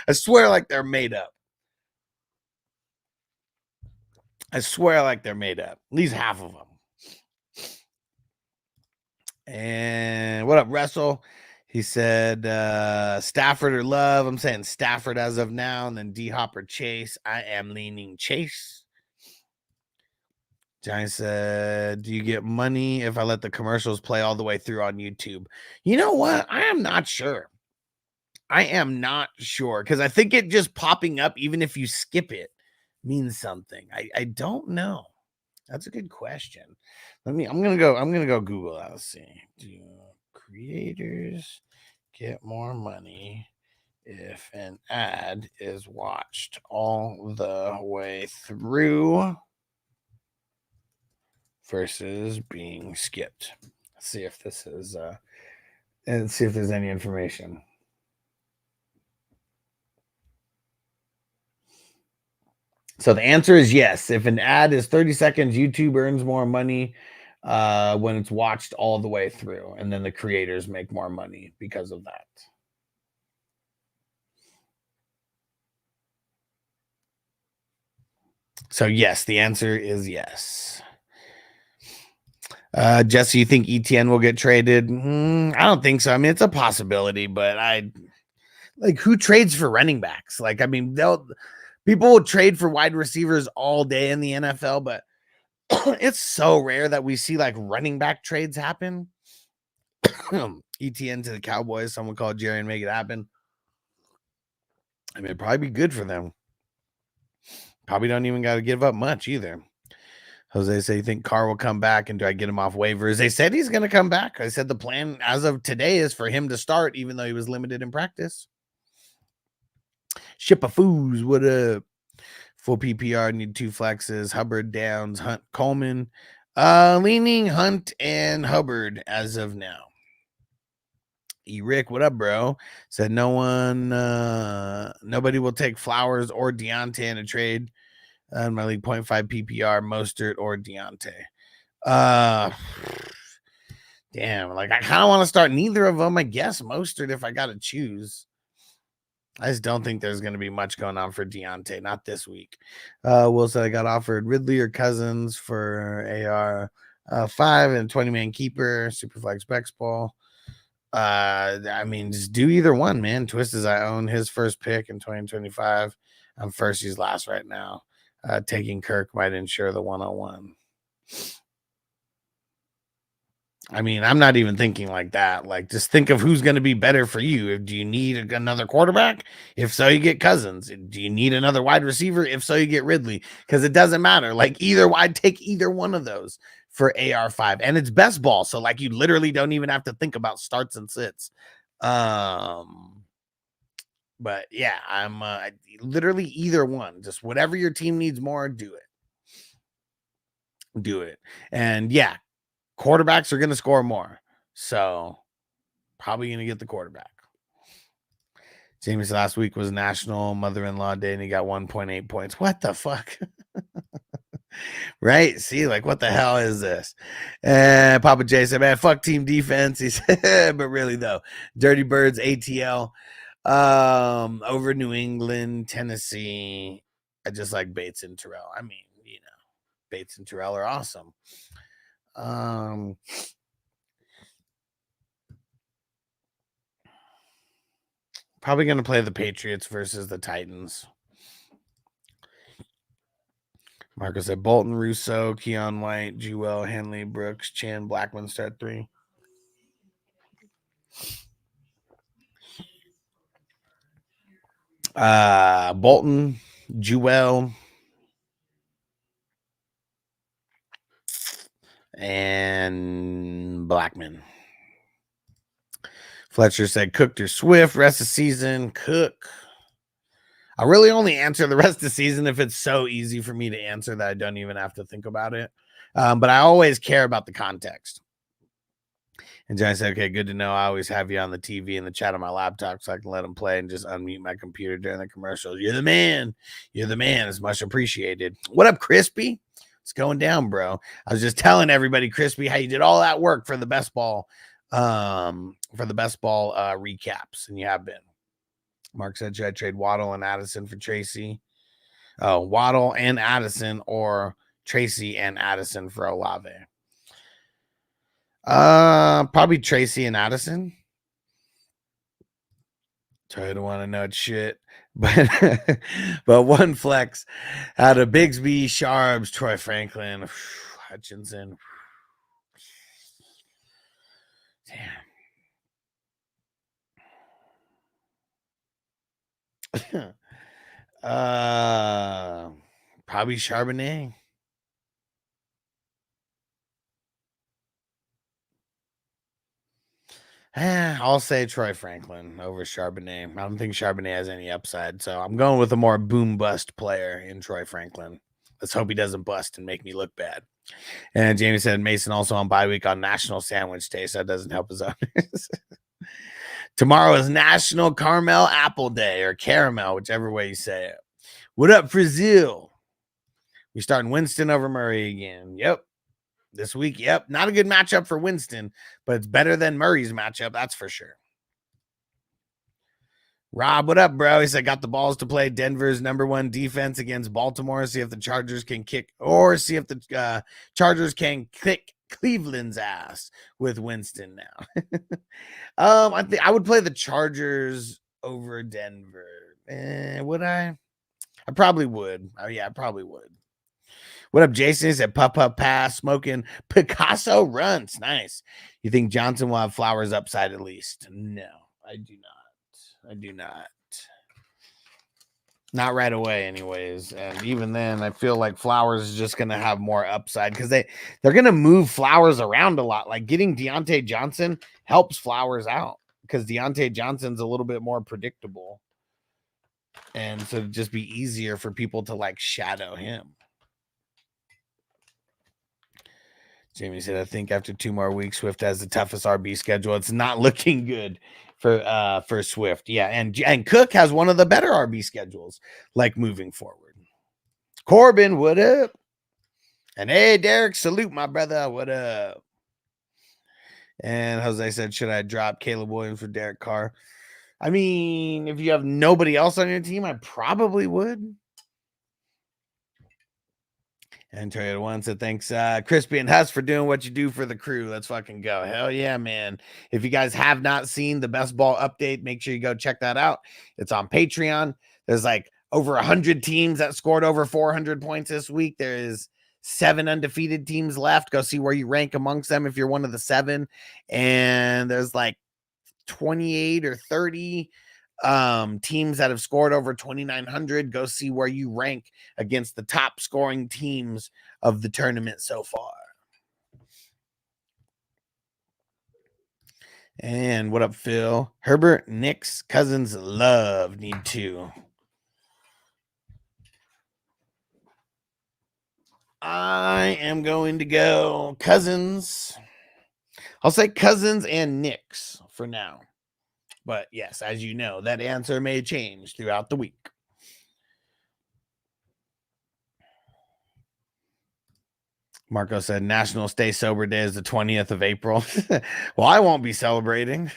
Speaker 2: I swear like they're made up. I swear like they're made up. At least half of them. And what up, Russell? He said Stafford or Love. I'm saying Stafford as of now, and then D-Hop or Chase. I am leaning Chase. Johnny said, do you get money if I let the commercials play all the way through on YouTube? You know what? I am not sure. I am not sure, because I think it just popping up, even if you skip it, means something. I don't know. That's a good question. I'm gonna go Google that. Let's see. Do creators get more money if an ad is watched all the way through versus being skipped? Let's see if this is and see if there's any information. So the answer is yes. If an ad is 30 seconds, YouTube earns more money when it's watched all the way through, and then the creators make more money because of that. So yes, the answer is yes. Jesse, you think ETN will get traded? I don't think so. I mean, it's a possibility, but who trades for running backs? Like, I mean, people will trade for wide receivers all day in the NFL, but it's so rare that we see like running back trades happen. ETN to the Cowboys, someone called Jerry and make it happen. I mean, it'd probably be good for them. Probably don't even got to give up much either. Jose say, you think Carr will come back, and do I get him off waivers? They said he's going to come back. I said the plan as of today is for him to start, even though he was limited in practice. Ship of Foos, what up? Full PPR, need 2 flexes. Hubbard, Downs, Hunt, Coleman. Leaning Hunt and Hubbard as of now. Rick, what up, bro? Said nobody will take Flowers or Deontay in a trade. In my league, 0.5 PPR, Mostert or Deontay. Damn, like I kind of want to start neither of them. I guess Mostert if I got to choose. I just don't think there's going to be much going on for Deontay, not this week. Will said I got offered Ridley or Cousins for AR 5 and 20-man keeper, Superflex Bex ball. I mean, just do either one, man. Twist as I own his first pick in 2025. I'm first, he's last right now. Taking Kirk might ensure the 101. I mean, I'm not even thinking like that. Like, just think of who's going to be better for you. Do you need another quarterback? If so, you get Cousins. Do you need another wide receiver? If so, you get Ridley. Because it doesn't matter. Like, I'd take either one of those for AR5. And it's best ball. So, like, you literally don't even have to think about starts and sits. But, yeah, I'm literally either one. Just whatever your team needs more, do it. Do it. And, yeah. Quarterbacks are going to score more. So, probably going to get the quarterback. Jamie's last week was National Mother-in-Law Day, and he got 1.8 points. What the fuck? Right? See, like, what the hell is this? And Papa J said, man, fuck team defense. He said, but really, though, Dirty Birds, ATL, over New England, Tennessee. I just like Bates and Terrell. I mean, Bates and Terrell are awesome. Probably going to play the Patriots versus the Titans. Marco said Bolton, Russo, Keon White, Jewel, Henley, Brooks, Chan, Blackman start 3. Bolton, Jewel, and Blackman. Fletcher said Cook or Swift, rest of season, Cook. I really only answer the rest of the season if it's so easy for me to answer that I don't even have to think about it. But I always care about the context. And Johnny said, okay, good to know. I always have you on the TV and the chat on my laptop so I can let them play and just unmute my computer during the commercials. You're the man. You're the man. It's much appreciated. What up, Crispy? It's going down, bro. I was just telling everybody, Crispy, how you did all that work for the best ball, recaps, and you have been. Mark said, should I trade Waddle and Addison for Tracy? Oh, Waddle and Addison, or Tracy and Addison for Olave. Probably Tracy and Addison. Sorry, don't want to know shit. But one flex out of Bigsby, Sharps, Troy Franklin, Hutchinson. Damn. Probably Charbonnet. I'll say Troy Franklin over Charbonnet. I don't think Charbonnet has any upside, so I'm going with a more boom bust player in Troy Franklin. Let's hope he doesn't bust and make me look bad. And Jamie said Mason also on bye week on National Sandwich Day, so that doesn't help his owners. Tomorrow is National Caramel Apple Day, or caramel, whichever way you say it. What up, Brazil? We starting Winston over Murray again. Yep. This week, yep. Not a good matchup for Winston, but it's better than Murray's matchup, that's for sure. Rob, what up, bro? He said, got the balls to play Denver's #1 defense against Baltimore. See if the Chargers can kick, or see if the Chargers can kick Cleveland's ass with Winston now. I would play the Chargers over Denver. Would I? I probably would. Oh, yeah, I probably would. What up, Jason? He said, pup pass, smoking Picasso runs. Nice. You think Johnson will have Flowers upside at least? No, I do not. I do not. Not right away, anyways. And even then, I feel like Flowers is just going to have more upside because they're going to move Flowers around a lot. Like getting Deontay Johnson helps Flowers out because Deontay Johnson's a little bit more predictable. And so it'd just be easier for people to like shadow him. Jamie said, I think after 2 more weeks, Swift has the toughest RB schedule. It's not looking good for Swift. Yeah, and Cook has one of the better RB schedules, like moving forward. Corbin, what up? And hey, Derek, salute my brother. What up? And Jose said, should I drop Caleb Williams for Derek Carr? I mean, if you have nobody else on your team, I probably would. And Toyota One said, thanks, Crispy and Huss, for doing what you do for the crew. Let's fucking go. Hell yeah, man. If you guys have not seen the best ball update, make sure you go check that out. It's on Patreon. There's like over 100 teams that scored over 400 points this week. There is 7 undefeated teams left. Go see where you rank amongst them if you're one of the 7. And there's like 28 or 30 teams that have scored over 2,900. Go see where you rank against the top scoring teams of the tournament so far. And what up, Phil? Herbert, Nix, Cousins, Love need 2. I am going to go Cousins. I'll say Cousins and Nix for now. But yes, as you know, that answer may change throughout the week. Marco said National Stay Sober Day is the 20th of April. Well, I won't be celebrating.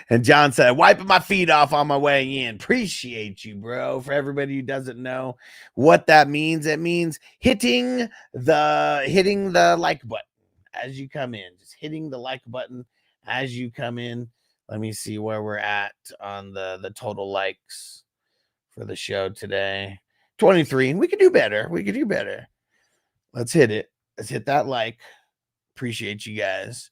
Speaker 2: And John said, wiping my feet off on my way in. Appreciate you, bro. For everybody who doesn't know what that means, it means hitting the like button as you come in. Just hitting the like button as you come in. Let me see where we're at on the total likes for the show today. 23. We could do better. We could do better. Let's hit it. Let's hit that like. Appreciate you guys.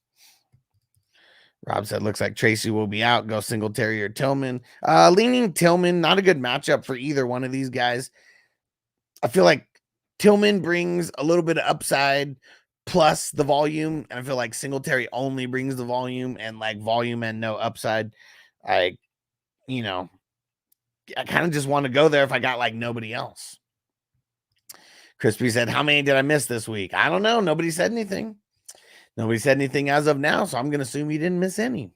Speaker 2: Rob said, looks like Tracy will be out. Go Singletary or Tillman. Leaning Tillman, not a good matchup for either one of these guys. I feel like Tillman brings a little bit of upside plus the volume. And I feel like Singletary only brings the volume and like volume and no upside. I kind of just want to go there if I got like nobody else. Crispy said, how many did I miss this week? I don't know. Nobody said anything. Nobody said anything as of now, so I'm going to assume you didn't miss any.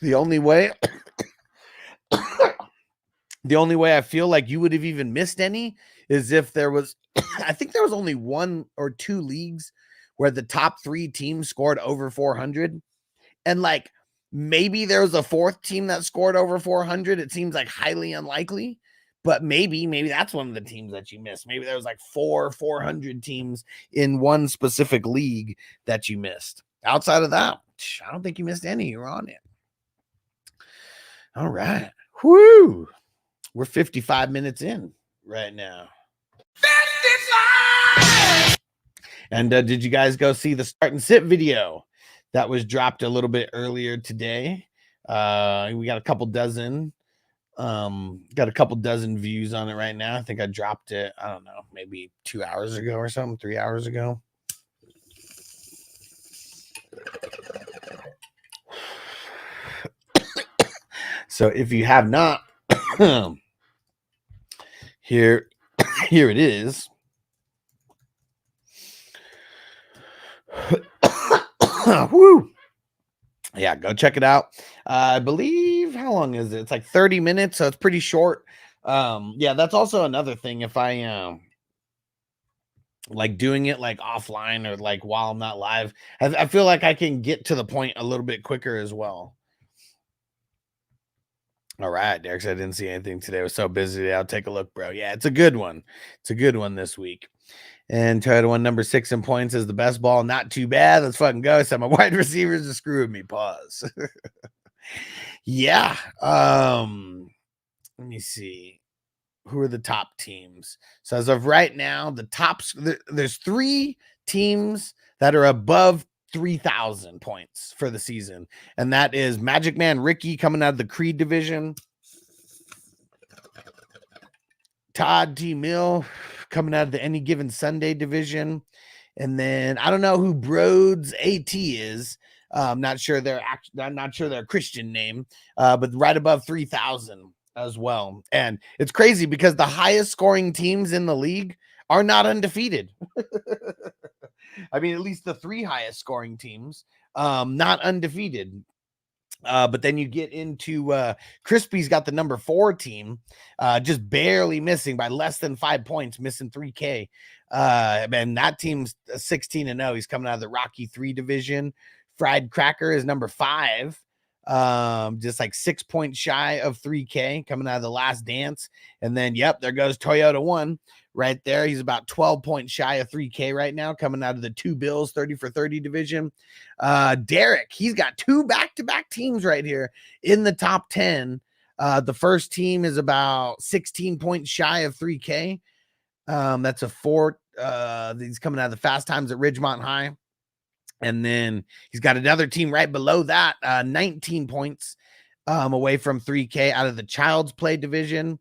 Speaker 2: The only way I feel like you would have even missed any is if there was, I think there was only 1 or 2 leagues where the top 3 teams scored over 400. And like, maybe there was a 4th team that scored over 400. It seems like highly unlikely. But maybe that's one of the teams that you missed. Maybe there was like 400 teams in one specific league that you missed. Outside of that, I don't think you missed any. You're on it. All right. Whoo. We're 55 minutes in right now. 55! And did you guys go see the start and sit video that was dropped a little bit earlier today? We got a couple dozen. Got a couple dozen views on it right now. I think I dropped it, I don't know, maybe 2 hours ago or something, 3 hours ago. So if you have not, here it is. Woo. Yeah, go check it out. I believe, how long is it? It's like 30 minutes, so it's pretty short. Yeah, that's also another thing. If I like doing it like offline or like while I'm not live, I feel like I can get to the point a little bit quicker as well. All right, Derek said I didn't see anything today. I was so busy today. I'll take a look, bro. Yeah, it's a good one. It's a good one this week. And Toyota one number 6 in points is the best ball. Not too bad. Let's fucking go. So my wide receivers are screwing me. Pause. Yeah. Let me see. Who are the top teams? So as of right now, the tops, there's 3 teams that are above 3,000 points for the season. And that is Magic Man Ricky coming out of the Creed division. Todd T. Mill coming out of the Any Given Sunday division. And then I don't know who Broads AT is. I'm not sure their Christian name, but right above 3,000 as well. And it's crazy because the highest scoring teams in the league are not undefeated. I mean, at least the 3 highest scoring teams, not undefeated. But then you get into Crispy's got the number 4 team, just barely missing by less than 5 points, missing 3K. And that team's 16-0. He's coming out of the Rocky 3 division. Fried Cracker is number 5, just like 6 points shy of 3K, coming out of the Last Dance. And then, yep, there goes Toyota 1 right there. He's about 12 points shy of 3K right now, coming out of the 2 Bills 30 for 30 division. Derek, he's got 2 back-to-back teams right here in the top 10. The first team is about 16 points shy of 3K. That's a 4. He's coming out of the Fast Times at Ridgemont High. And then he's got another team right below that, 19 points away from 3K out of the Child's Play division.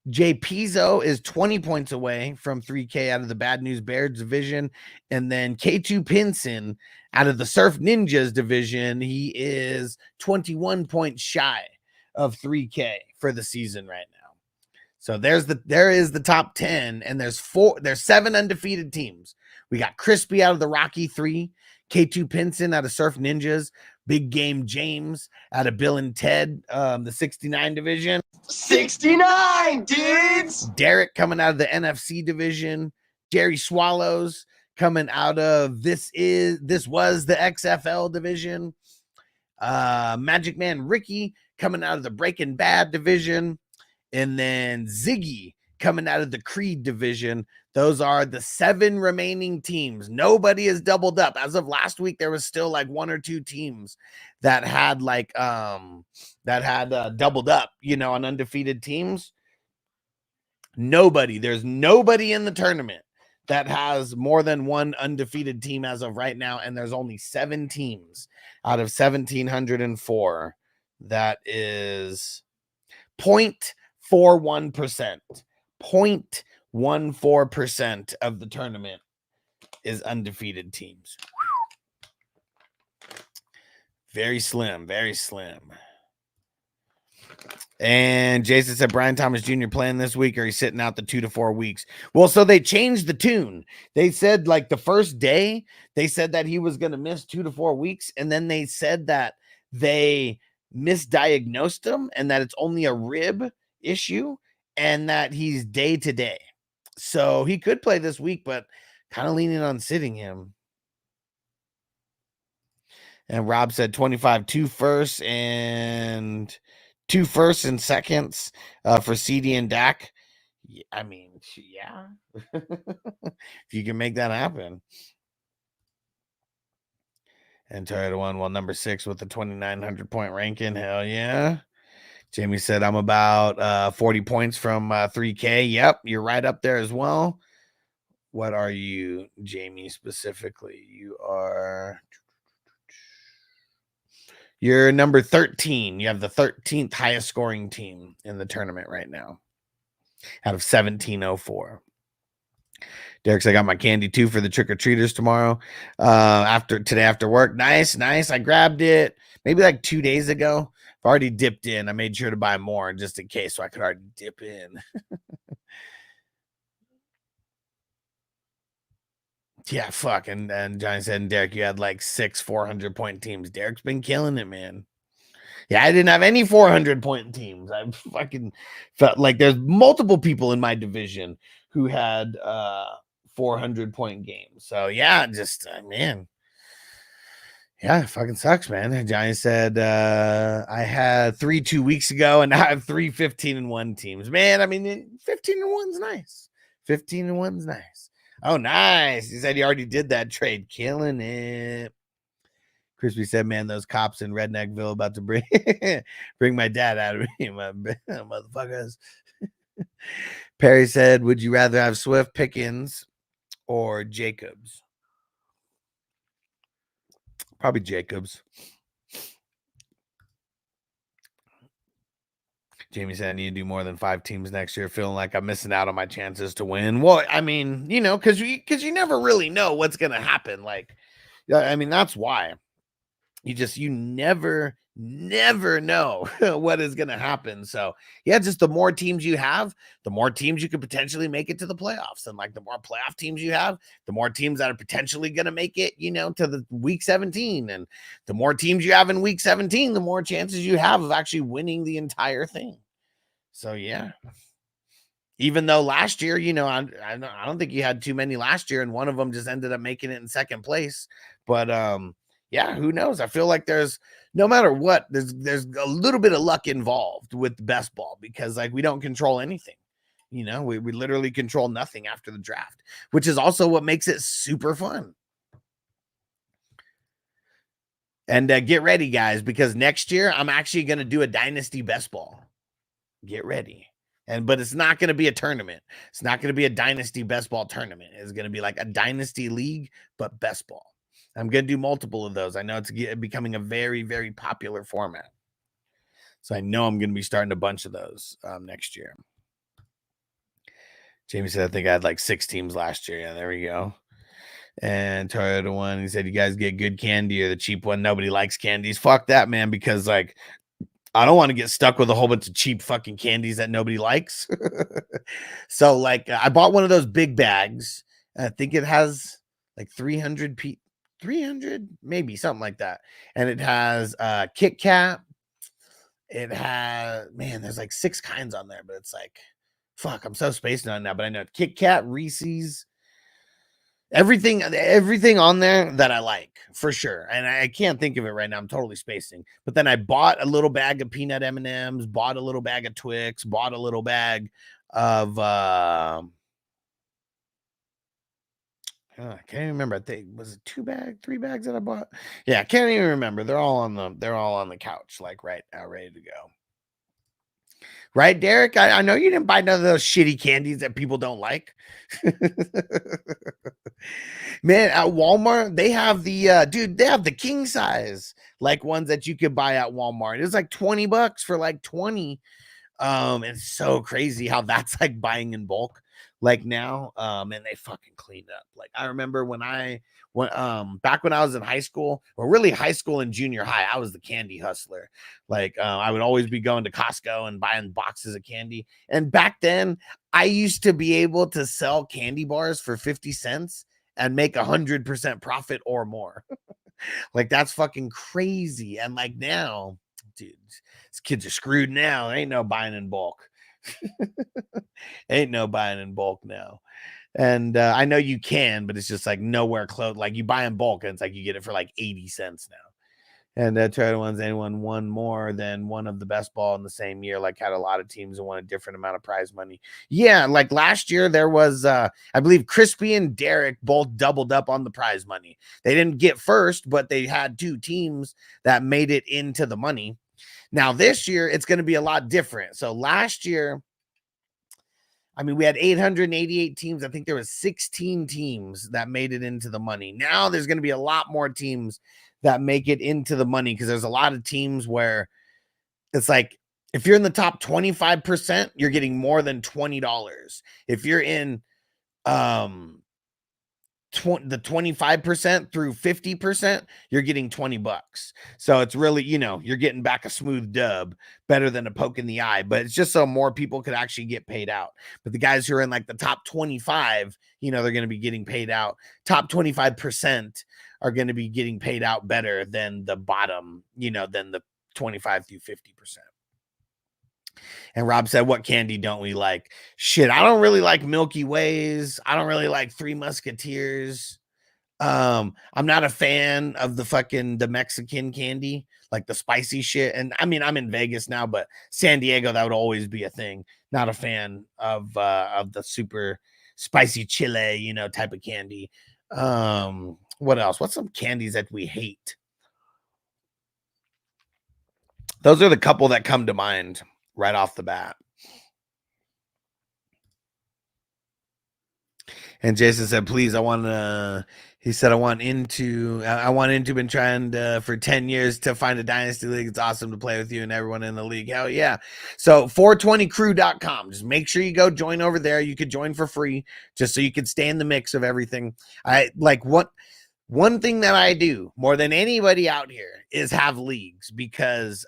Speaker 2: Jay Pizzo is 20 points away from 3K out of the Bad News Bears division. And then K2 Pinson out of the Surf Ninjas division, he is 21 points shy of 3K for the season right now. So there is the top 10, and there's 7 undefeated teams. We got Crispy out of the Rocky 3, K2 Pinson out of Surf Ninjas, Big Game James out of Bill and Ted, the 69 division.
Speaker 5: 69, dudes!
Speaker 2: Derek coming out of the NFC division. Jerry Swallows coming out of this was the XFL division. Magic Man Ricky coming out of the Breaking Bad division. And then Ziggy coming out of the Creed division. Those are the 7 remaining teams. Nobody has doubled up. As of last week, there was still like 1 or 2 teams that had doubled up, on undefeated teams. There's nobody in the tournament that has more than 1 undefeated team as of right now, and there's only 7 teams out of 1,704. That is 0.41%. 0.14% of the tournament is undefeated teams. Very slim, very slim. And Jason said Brian Thomas Jr. playing this week, or he's sitting out the 2 to 4 weeks. Well, so they changed the tune. They said like the first day, they said that he was going to miss 2 to 4 weeks. And then they said that they misdiagnosed him and that it's only a rib issue and that he's day to day. So he could play this week, but kind of leaning on sitting him. And Rob said 25, 2 firsts and 2 firsts and seconds for CD and Dak. I mean, yeah. If you can make that happen. And Toyota won, well, number 6 with the 2,900 point ranking. Hell yeah. Jamie said, I'm about 40 points from 3K. Yep, you're right up there as well. What are you, Jamie, specifically? You're number 13. You have the 13th highest scoring team in the tournament right now out of 1,704. Derek's, I got my candy too for the trick-or-treaters tomorrow. After work. Nice. I grabbed it maybe like 2 days ago. I've already dipped in. I made sure to buy more just in case so I could already dip in. Yeah, fuck. And Johnny said, and Derek, you had like 6 400-point teams. Derek's been killing it, man. Yeah, I didn't have any 400-point teams. I fucking felt like there's multiple people in my division who had 400-point games. So yeah, just man. Yeah, it fucking sucks, man. Johnny said I had 3 2 weeks ago, and now I have 3 15-1 teams. Man, I mean, 15-1's nice. 15-1's nice. Oh, nice. He said he already did that trade. Killing it. Crispy said, man, those cops in Redneckville about to bring my dad out of me, my motherfuckers. Perry said, would you rather have Swift, Pickens, or Jacobs? Probably Jacobs. Jamie said, I need to do more than 5 teams next year, feeling like I'm missing out on my chances to win. Well, I mean, because you never really know what's going to happen. Like, I mean, that's why. You never know what is going to happen. So yeah, just the more teams you have, the more teams you could potentially make it to the playoffs. And like the more playoff teams you have, the more teams that are potentially going to make it, to the week 17. And the more teams you have in week 17, the more chances you have of actually winning the entire thing. So yeah, even though last year, I don't think you had too many last year, and one of them just ended up making it in second place. But yeah, who knows? I feel like there's no matter what, there's a little bit of luck involved with best ball because like we don't control anything. We literally control nothing after the draft, which is also what makes it super fun. And get ready, guys, because next year I'm actually going to do a dynasty best ball. Get ready. But it's not going to be a tournament. It's not going to be a dynasty best ball tournament. It's going to be like a dynasty league, but best ball. I'm going to do multiple of those. I know it's becoming a very, very popular format. So I know I'm going to be starting a bunch of those next year. Jamie said, I think I had like 6 teams last year. Yeah, there we go. And Toyota one, he said, you guys get good candy or the cheap one. Nobody likes candies. Fuck that, man, because like, I don't want to get stuck with a whole bunch of cheap fucking candies that nobody likes. So like I bought one of those big bags. I think it has like 300 maybe something like that. And it has Kit Kat. It has, man, there's like 6 kinds on there, but it's like, fuck, I'm so spacing on now, but I know Kit Kat, Reese's, everything on there that I like for sure. And I can't think of it right now. I'm totally spacing. But then I bought a little bag of peanut M&Ms, bought a little bag of Twix, bought a little bag of I can't even remember. I think was it 3 bags that I bought? Yeah, I can't even remember. They're all on the couch, like right now, ready to go. Right, Derek? I know you didn't buy none of those shitty candies that people don't like. Man, at Walmart, they have the dude, they have the king size, like ones that you could buy at Walmart. It's like $20 for like 20. It's so crazy how that's like buying in bulk like now. And they fucking cleaned up. Like I remember when back when I was in high school, or really high school and junior high, I was the candy hustler. Like I would always be going to Costco and buying boxes of candy. And back then I used to be able to sell candy bars for 50 cents and make 100% profit or more. Like that's fucking crazy. And like now, dude, these kids are screwed now. There ain't no buying in bulk. Ain't no buying in bulk now. And I know you can, but it's just like nowhere close. Like you buy in bulk and it's like you get it for like 80 cents now. And Toyota ones, anyone won more than one of the best ball in the same year, like had a lot of teams and won a different amount of prize money. Yeah, like last year there was I believe Crispy and Derek both doubled up on the prize money. They didn't get first, but they had 2 teams that made it into the money. Now this year it's going to be a lot different. So last year, I mean, we had 888 teams. I think there was 16 teams that made it into the money. Now there's going to be a lot more teams that make it into the money, because there's a lot of teams where it's like if you're in the top 25%, you're getting more than $20. If you're in the 25% through 50%, you're getting $20. So it's really, you're getting back a smooth dub, better than a poke in the eye. But it's just so more people could actually get paid out. But the guys who are in like the top 25, they're going to be getting paid out. Top 25% are going to be getting paid out better than the bottom, than the 25 through 50%. And Rob said, what candy don't we like? Shit, I don't really like Milky Ways. I don't really like Three Musketeers. I'm not a fan of the Mexican candy, like the spicy shit. And I mean, I'm in Vegas now, but San Diego, that would always be a thing. Not a fan of the super spicy chile, type of candy. What else? What's some candies that we hate? Those are the couple that come to mind right off the bat. And Jason said, please, I want into, been trying for 10 years to find a dynasty league. It's awesome to play with you and everyone in the league. Hell yeah. So 420crew.com. Just make sure you go join over there. You could join for free just so you can stay in the mix of everything. One thing that I do more than anybody out here is have leagues, because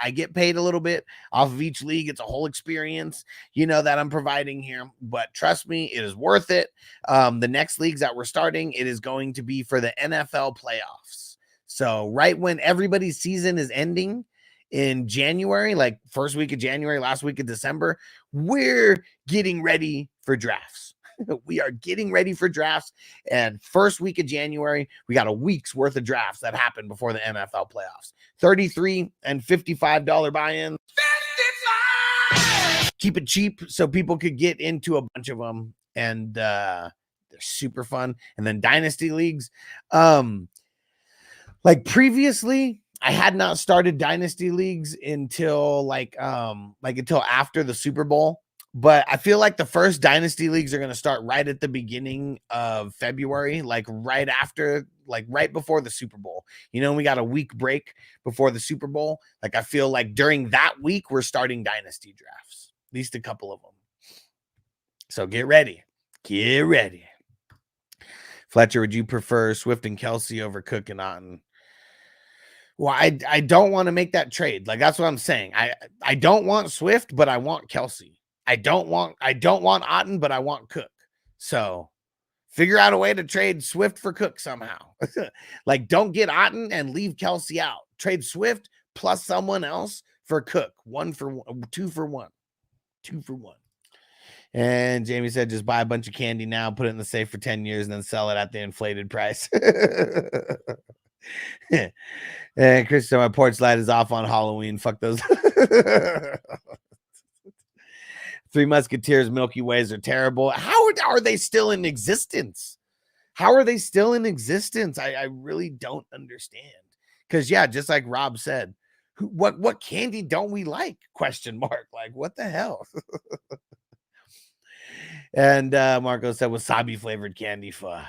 Speaker 2: I get paid a little bit off of each league. It's a whole experience, that I'm providing here, but trust me, it is worth it. The next leagues that we're starting, it is going to be for the NFL playoffs. So right when everybody's season is ending in January, like first week of January, last week of December, we're getting ready for drafts. We are getting ready for drafts, and first week of January, we got a week's worth of drafts that happen before the NFL playoffs. $33 and $55 buy-in. Keep it cheap so people could get into a bunch of them, and they're super fun. And then dynasty leagues, like previously, I had not started dynasty leagues until until after the Super Bowl. But I feel like the first dynasty leagues are going to start right at the beginning of February, like right before the Super Bowl. We got a week break before the Super Bowl. Like I feel like during that week, we're starting dynasty drafts, at least a couple of them. So get ready. Get ready. Fletcher, would you prefer Swift and Kelsey over Cook and Otten? Well, I don't want to make that trade. Like, that's what I'm saying. I don't want Swift, but I want Kelsey. I don't want Otten, but I want Cook. So figure out a way to trade Swift for Cook somehow. Like, don't get Otten and leave Kelsey out. Trade Swift plus someone else for Cook. 1 for 1, 2 for 1. 2 for 1. And Jamie said, just buy a bunch of candy now, put it in the safe for 10 years, and then sell it at the inflated price. And Chris said, my porch light is off on Halloween. Fuck those. Three Musketeers Milky Ways are terrible. How are they still in existence? How are they still in existence? I really don't understand. Because yeah, just like Rob said, what candy don't we like? Question mark. Like, what the hell? And Marco said wasabi flavored candy. Fuck.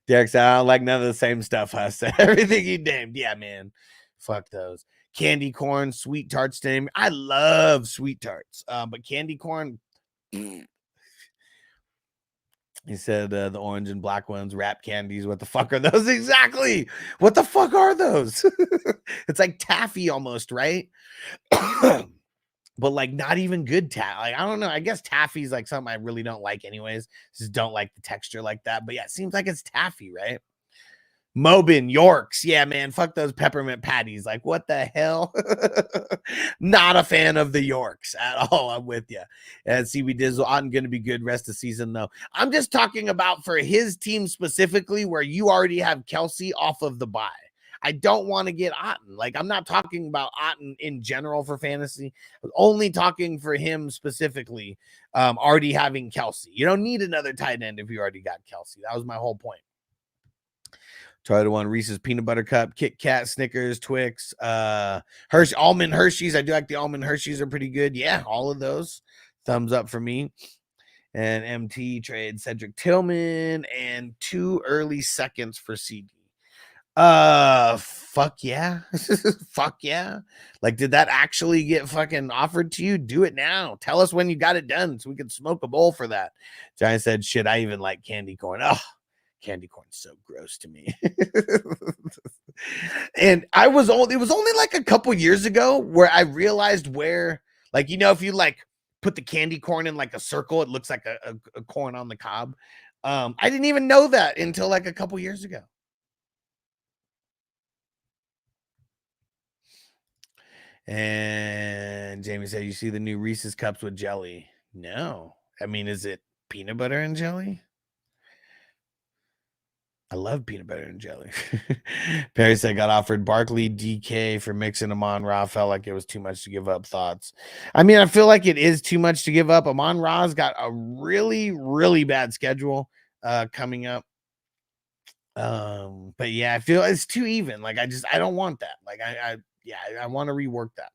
Speaker 2: Derek said, I don't like none of the same stuff, Huss. Everything you named. Yeah, man. Fuck those. Candy corn, sweet tarts to name. I love sweet tarts. But candy corn. He said the orange and black ones, wrap candies. What the fuck are those exactly? What the fuck are those? It's like taffy almost, right? But like not even good taffy. Like, I don't know. I guess taffy's like something I really don't like anyways. Just don't like the texture like that. But yeah, it seems like it's taffy, right? Mobin, Yorks. Yeah, man. Fuck those peppermint patties. Like, what the hell? Not a fan of the Yorks at all. I'm with you. And CB Dizzle, I'm going to be good rest of the season, though. I'm just talking about for his team specifically where you already have Kelsey off of the bye. I don't want to get Otten. Like, I'm not talking about Otten in general for fantasy. I'm only talking for him specifically, already having Kelsey. You don't need another tight end if you already got Kelsey. That was my whole point. Try to one Reese's Peanut Butter Cup, Kit Kat, Snickers, Twix, Almond Hershey's. I do like the Almond Hershey's are pretty good. Yeah, all of those. Thumbs up for me. And MT trade Cedric Tillman and 2 early seconds for CD. Fuck yeah. Fuck yeah. Like, did that actually get fucking offered to you? Do it now. Tell us when you got it done so we can smoke a bowl for that. Giant said, shit, I even like candy corn. Oh, candy corn's so gross to me. And it was only like a couple years ago where I realized where, like, you know, if you like put the candy corn in like a circle, it looks like a corn on the cob. I didn't even know that until like a couple years ago. And Jamie said, you see the new Reese's cups with jelly? No. I mean, is it peanut butter and jelly? I love peanut butter and jelly. Perry said, got offered Barkley DK for mixing Amon-Ra. Felt like it was too much to give up. Thoughts? I mean, I feel like it is too much to give up. Amon-Ra's got a really, really bad schedule coming up. But yeah, I feel it's too even. Like, I don't want that. Like, I want to rework that.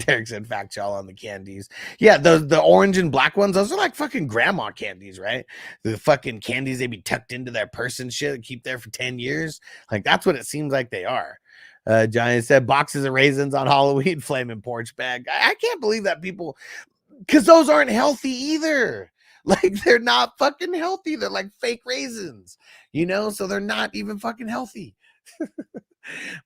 Speaker 2: Derek said, fact y'all on the candies. Yeah, the orange and black ones, those are like fucking grandma candies, right? The fucking candies they be tucked into their purse and shit and keep there for 10 years. Like, that's what it seems like they are. Giant said, boxes of raisins on Halloween, flaming porch bag. I can't believe that people, because those aren't healthy either. Like, they're not fucking healthy. They're like fake raisins, you know? So they're not even fucking healthy.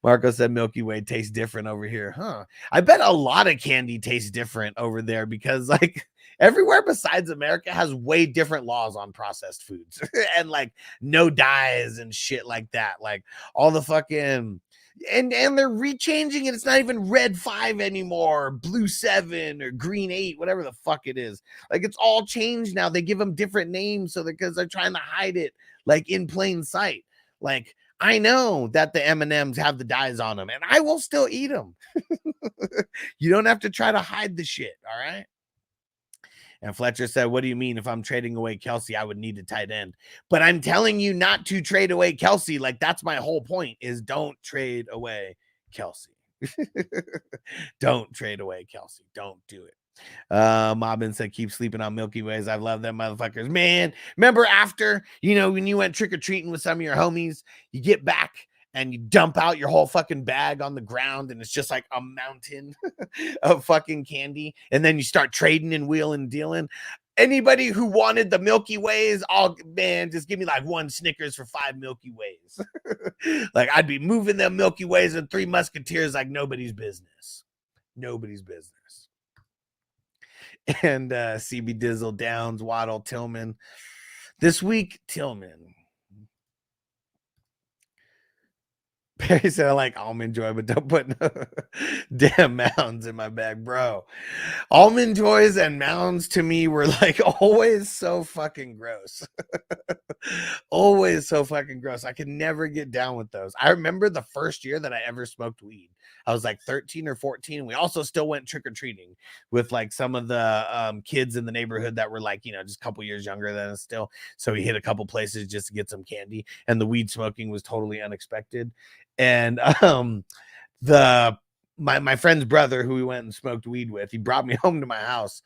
Speaker 2: Marco said Milky Way tastes different over here. Huh. I bet a lot of candy tastes different over there because like everywhere besides America has way different laws on processed foods and like no dyes and shit like that. Like all the fucking and they're rechanging it. It's not even red 5 anymore, blue 7 or green 8, whatever the fuck it is. Like it's all changed now. They give them different names so because they're trying to hide it like in plain sight. Like I know that the M&Ms have the dyes on them, and I will still eat them. You don't have to try to hide the shit, all right? And Fletcher said, what do you mean if I'm trading away Kelsey, I would need a tight end? But I'm telling you not to trade away Kelsey. Like, that's my whole point is don't trade away Kelsey. Don't trade away Kelsey. Don't do it. Mobbin said, keep sleeping on Milky Ways. I love them motherfuckers. Man, remember after, you know, when you went trick-or-treating with some of your homies, you get back and you dump out your whole fucking bag on the ground and it's just like a mountain of fucking candy. And then you start trading and wheeling and dealing. Anybody who wanted the Milky Ways, oh man, just give me like 1 Snickers for 5 Milky Ways. Like I'd be moving them Milky Ways and 3 Musketeers like nobody's business. Nobody's business. And CB Dizzle, Downs, Waddle, Tillman. This week, Tillman. Perry said, I like Almond Joy, but don't put no damn mounds in my bag, bro. Almond Joys and mounds to me were like always so fucking gross. Always so fucking gross. I could never get down with those. I remember the first year that I ever smoked weed. I was like 13 or 14. We also still went trick-or-treating with like some of the kids in the neighborhood that were like, you know, just a couple years younger than us still. So we hit a couple places just to get some candy, and the weed smoking was totally unexpected. And my friend's brother, who we went and smoked weed with, he brought me home to my house,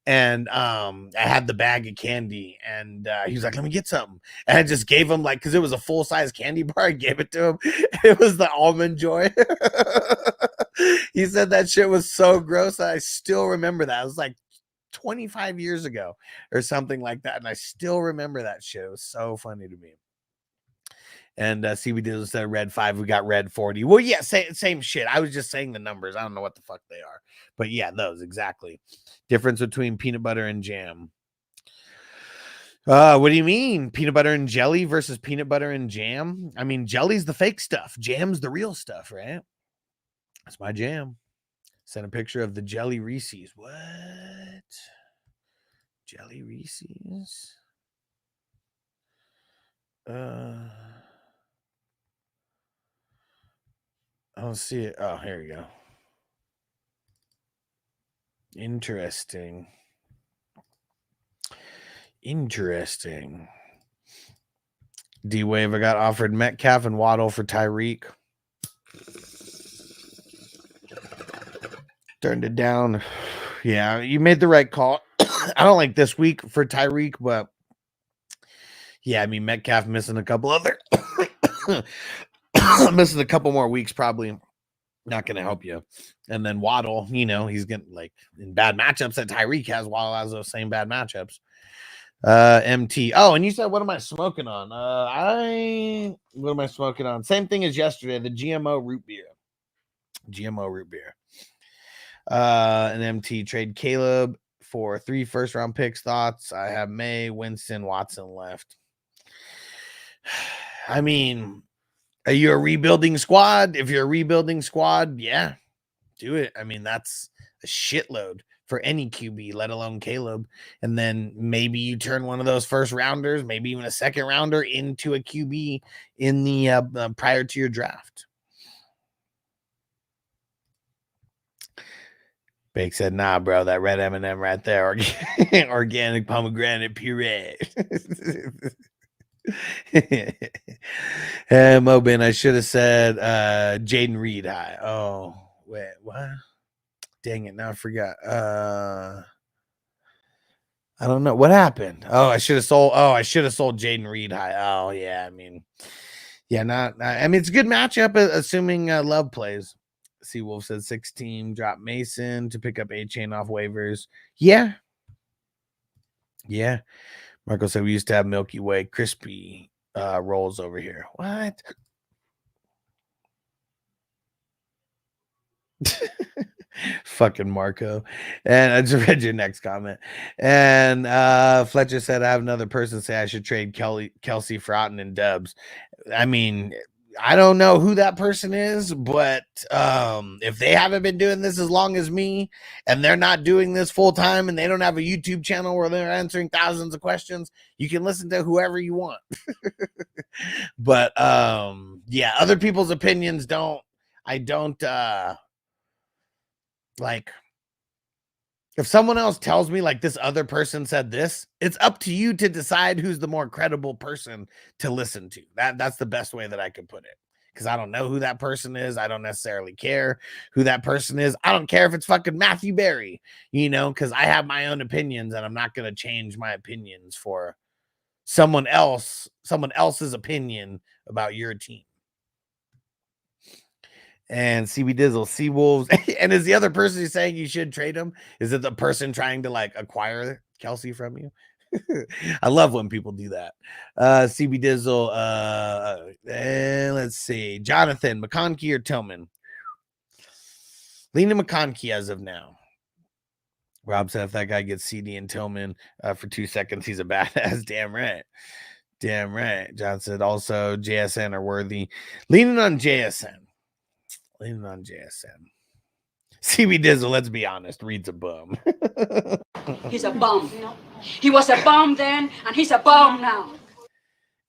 Speaker 2: and I had the bag of candy, and he was like, let me get something. And I just gave him, like, because it was a full-size candy bar, I gave it to him. It was the Almond Joy. He said that shit was so gross. I still remember that. It was like 25 years ago or something like that, and I still remember that shit. It was so funny to me. And see, we did instead of red 5, we got red 40. Well, yeah, same shit. I was just saying the numbers. I don't know what the fuck they are, but yeah, those exactly. Difference between peanut butter and jam. What do you mean? Peanut butter and jelly versus peanut butter and jam? I mean, jelly's the fake stuff. Jam's the real stuff, right? That's my jam. Sent a picture of the jelly Reese's. What? Jelly Reese's? I don't see it. Oh, here we go. Interesting. D-Wave, I got offered Metcalf and Waddle for Tyreek. Turned it down. Yeah, you made the right call. I don't like this week for Tyreek, but yeah, I mean, Metcalf missing a couple other missing a couple more weeks, probably not going to help you. And then Waddle, you know, he's getting like in bad matchups that Tyreek has. Waddle has those same bad matchups. MT. Oh, and you said, what am I smoking on? What am I smoking on? Same thing as yesterday, the GMO root beer. An MT, trade Caleb for 3 first-round picks. Thoughts? I have May, Winston, Watson left. I mean, are you a rebuilding squad? If you're a rebuilding squad, yeah, do it. I mean, that's a shitload for any QB, let alone Caleb. And then maybe you turn one of those first rounders, maybe even a second rounder, into a QB in the prior to your draft. Bake said, nah, bro, that red M&M right there, organic pomegranate puree. Mobin, I should have said Jaden Reed high. Oh, wait, what? Dang it, now I forgot. I don't know what happened. I should have sold Jaden Reed high. Oh, yeah, I mean, I mean, it's a good matchup, assuming Love plays. Seawolf said 16, drop Mason to pick up A-Chain off waivers. Yeah. Marco said we used to have Milky Way crispy rolls over here. What? Fucking Marco. And I just read your next comment. And Fletcher said, I have another person say I should trade Kelsey for Otten and Dubs. I mean, I don't know who that person is, but if they haven't been doing this as long as me, and they're not doing this full time, and they don't have a YouTube channel where they're answering thousands of questions, you can listen to whoever you want. But yeah, other people's opinions I don't like. If someone else tells me like this other person said this, it's up to you to decide who's the more credible person to listen to. That's the best way that I could put it. Because I don't know who that person is. I don't necessarily care who that person is. I don't care if it's fucking Matthew Berry, you know, because I have my own opinions, and I'm not going to change my opinions for someone else's opinion about your team. And CB Dizzle, Seawolves. And is the other person who's saying you should trade him? Is it the person trying to like acquire Kelsey from you? I love when people do that. CB Dizzle. And let's see. Jonathan, McConkey or Tillman? Lean to McConkey as of now. Rob said if that guy gets CD and Tillman for 2 seconds, he's a badass. Damn right. John said also JSN are worthy. Leaning on JSN. CB Dizzle, let's be honest, Reed's a bum.
Speaker 10: He's a bum. He was a bum then, and he's a bum now.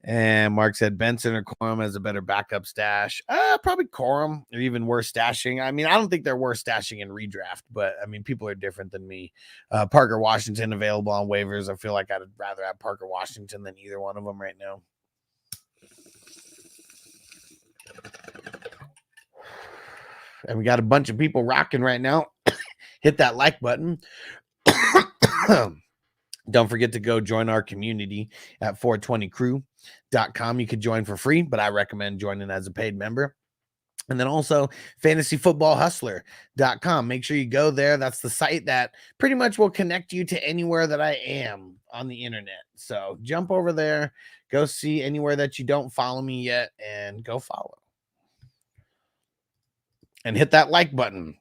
Speaker 2: And Mark said Benson or Corum has a better backup stash. Probably Corum, or even worse stashing. I mean, I don't think they're worse stashing in redraft, but I mean, people are different than me. Parker Washington available on waivers. I feel like I'd rather have Parker Washington than either one of them right now. And we got a bunch of people rocking right now. Hit that like button. Don't forget to go join our community at 420crew.com. You could join for free, but I recommend joining as a paid member. And then also fantasyfootballhustler.com. Make sure you go there. That's the site that pretty much will connect you to anywhere that I am on the internet. So jump over there, go see anywhere that you don't follow me yet, and go follow. And hit that like button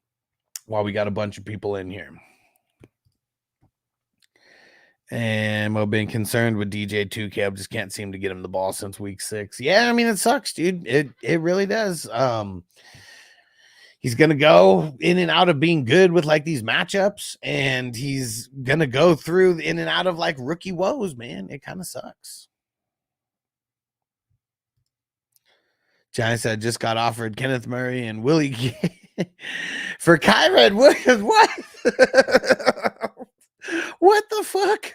Speaker 2: while we got a bunch of people in here. And we've been concerned with DJ 2K. I just can't seem to get him the ball since week 6. Yeah, I mean, it sucks, dude. It really does. He's gonna go in and out of being good with like these matchups, and he's gonna go through in and out of like rookie woes, man. It kind of sucks. Giants said just got offered Kenneth Murray and Willie Gay for Kyron Williams. What? What the fuck?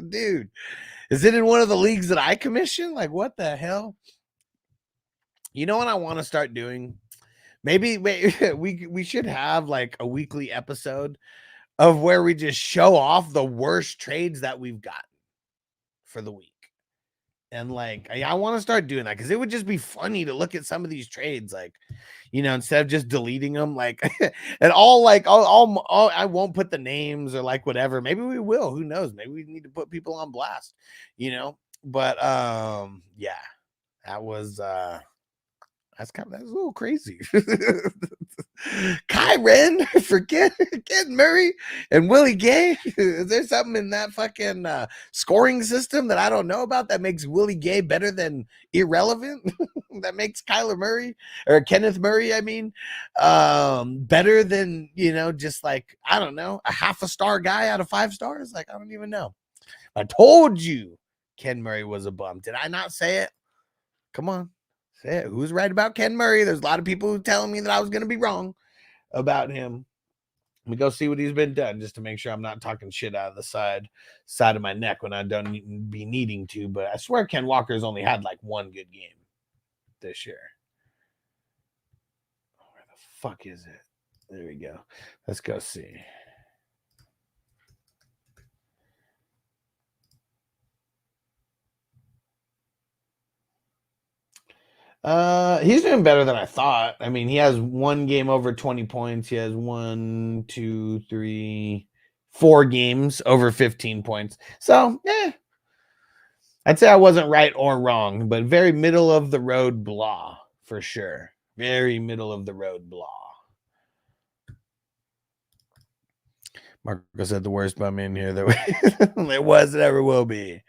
Speaker 2: Dude, is it in one of the leagues that I commission? Like, what the hell? You know what I want to start doing? Maybe we should have like a weekly episode of where we just show off the worst trades that we've gotten for the week. And like, I want to start doing that because it would just be funny to look at some of these trades, like, you know, instead of just deleting them, like, and all like, all I won't put the names or like whatever. Maybe we will. Who knows? Maybe we need to put people on blast, you know. But yeah, that was that's a little crazy. Kyron for Ken Murray and Willie Gay. Is there something in that fucking scoring system that I don't know about that makes Willie Gay better than irrelevant? That makes Kyler Murray or Kenneth Murray, I mean, better than, you know, just like, I don't know, a half a star guy out of 5 stars? Like, I don't even know. I told you Ken Murray was a bum. Did I not say it? Come on. Say it. Who's right about Ken Murray? There's a lot of people who telling me that I was going to be wrong about him. Let me go see what he's been done just to make sure I'm not talking shit out of the side of my neck when I don't be needing to. But I swear Ken Walker's only had like one good game this year. Where the fuck is it? There we go. Let's go see. He's doing better than I thought. I mean, he has one game over 20 points. He has 1, 2, 3, 4 games over 15 points. So, I'd say I wasn't right or wrong, but very middle of the road blah for sure. Very middle of the road blah. Marco said the worst bum in here that it was and ever will be.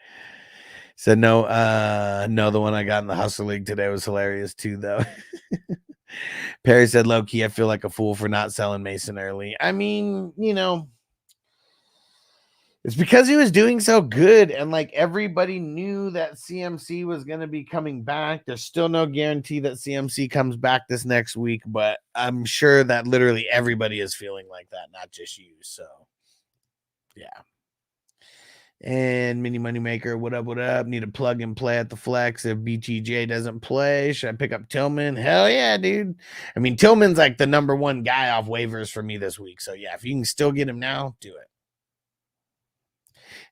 Speaker 2: Said no, the one I got in the Hustle League today was hilarious too, though. Perry said, low key, I feel like a fool for not selling Mason early. I mean, you know, it's because he was doing so good, and like everybody knew that CMC was going to be coming back. There's still no guarantee that CMC comes back this next week, but I'm sure that literally everybody is feeling like that, not just you. So, yeah. And Mini Money Maker, what up, what up? Need a plug and play at the flex if BTJ doesn't play. Should I pick up Tillman? Hell yeah, dude. I mean, Tillman's like the number one guy off waivers for me this week. So yeah, if you can still get him now, do it.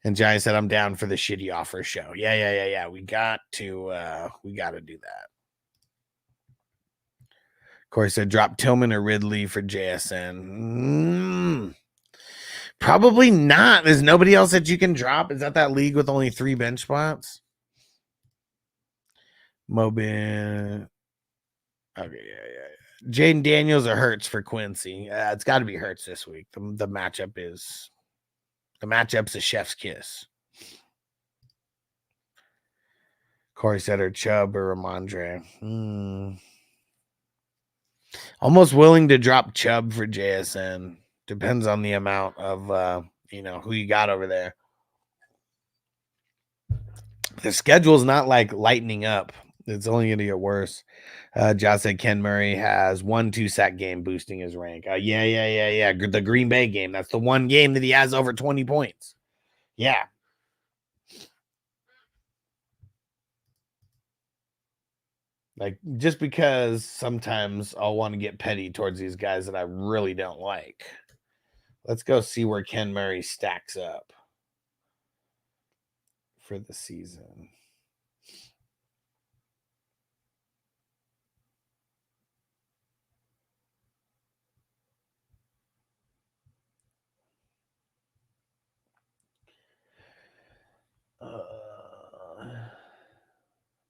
Speaker 2: And Johnny said, I'm down for the shitty offer show. Yeah. We got to do that. Corey said, drop Tillman or Ridley for JSN. Probably not. There's nobody else that you can drop. Is that league with only 3 bench spots? Mobin. Okay, yeah. Jaden Daniels or Hurts for Quincy. It's got to be Hurts this week. The matchup's a chef's kiss. Corey said, or Chubb or Ramondre. Almost willing to drop Chubb for JSN. Depends on the amount of, who you got over there. The schedule's not like lightening up. It's only going to get worse. Josh said Ken Murray has 1 2-sack game boosting his rank. Yeah. The Green Bay game. That's the one game that he has over 20 points. Yeah. Like, just because sometimes I'll want to get petty towards these guys that I really don't like. Let's go see where Ken Murray stacks up for the season.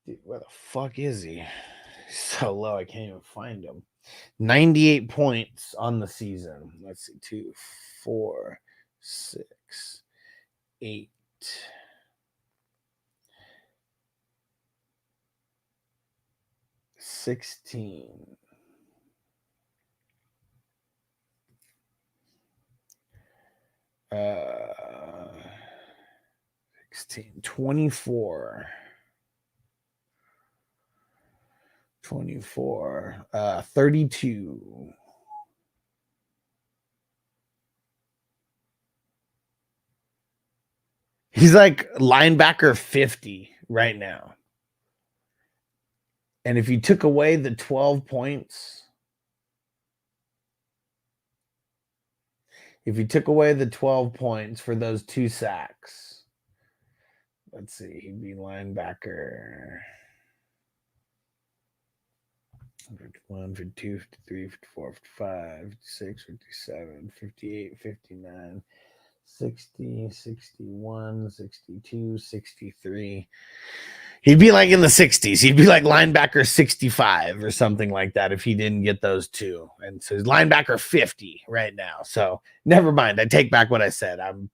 Speaker 2: Dude, where the fuck is he? He's so low, I can't even find him. 98 points on the season. Let's see, 2, 4, 6, 8. 16. 16, 24. 24, 32. He's like linebacker 50 right now. And if you took away the 12 points, for those 2 sacks, let's see, he'd be linebacker 51, 52, 53, 54, 55, 56, 57, 58, 59, 60, 61, 62, 63. He'd be like in the 60s. He'd be like linebacker 65 or something like that if he didn't get those 2. And so he's linebacker 50 right now. So never mind. I take back what I said. I'm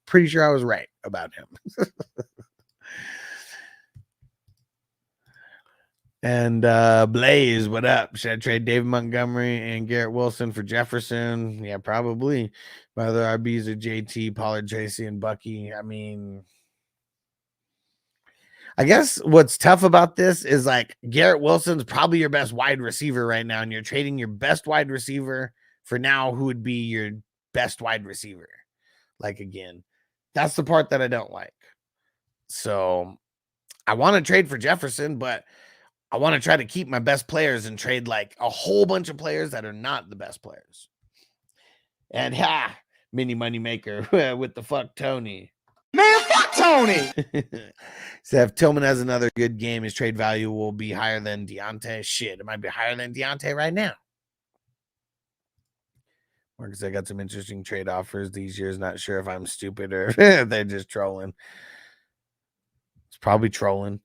Speaker 2: pretty sure I was right about him. And Blaze, what up? Should I trade David Montgomery and Garrett Wilson for Jefferson? Yeah, probably. My other RBs are JT, Pollard, Tracy, and Bucky. I mean, I guess what's tough about this is like Garrett Wilson's probably your best wide receiver right now, and you're trading your best wide receiver for now who would be your best wide receiver. Like, again, that's the part that I don't like. So I want to trade for Jefferson, but I want to try to keep my best players and trade like a whole bunch of players that are not the best players. And mini money maker with the fuck Tony.
Speaker 5: Man, fuck Tony!
Speaker 2: So if Tillman has another good game, his trade value will be higher than Deontay. Shit, it might be higher than Deontay right now. Marcus, I got some interesting trade offers these years. Not sure if I'm stupid or they're just trolling. It's probably trolling.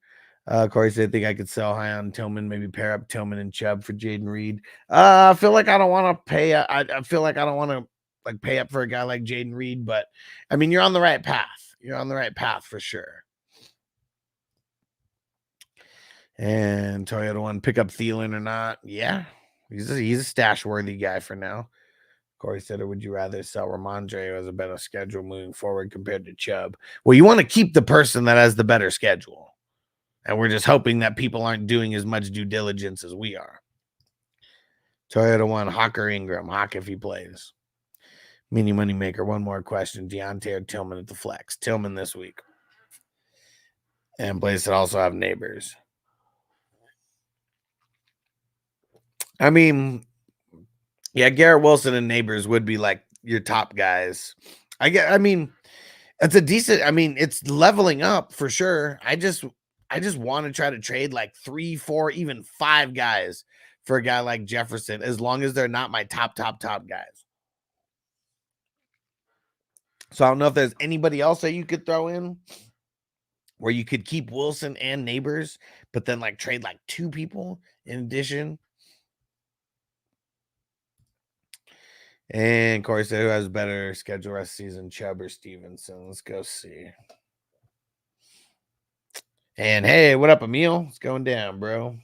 Speaker 2: Corey said, I think I could sell high on Tillman, maybe pair up Tillman and Chubb for Jaden Reed. I feel like I don't want to pay. I feel like I don't want to like pay up for a guy like Jaden Reed, but I mean, you're on the right path. You're on the right path for sure. And Toyota one, pick up Thielen or not? Yeah, he's a stash worthy guy for now. Corey said, or would you rather sell Ramondre, who has a better schedule moving forward compared to Chubb? Well, you want to keep the person that has the better schedule. And we're just hoping that people aren't doing as much due diligence as we are. Toyota one, Hawk or Ingram? Hawk if he plays. Mini money maker, one more question. Deontay or Tillman at the flex? Tillman this week. And Blaze that also have neighbors. I mean, yeah, Garrett Wilson and neighbors would be like your top guys. I mean, it's a decent, I mean, it's leveling up for sure. I just want to try to trade like 3, 4, even 5 guys for a guy like Jefferson, as long as they're not my top guys. So I don't know if there's anybody else that you could throw in where you could keep Wilson and neighbors, but then like trade like 2 people in addition. And Corey said, who has a better schedule rest season, Chubb or Stevenson? Let's go see. And hey, what up, Emil? It's going down, bro.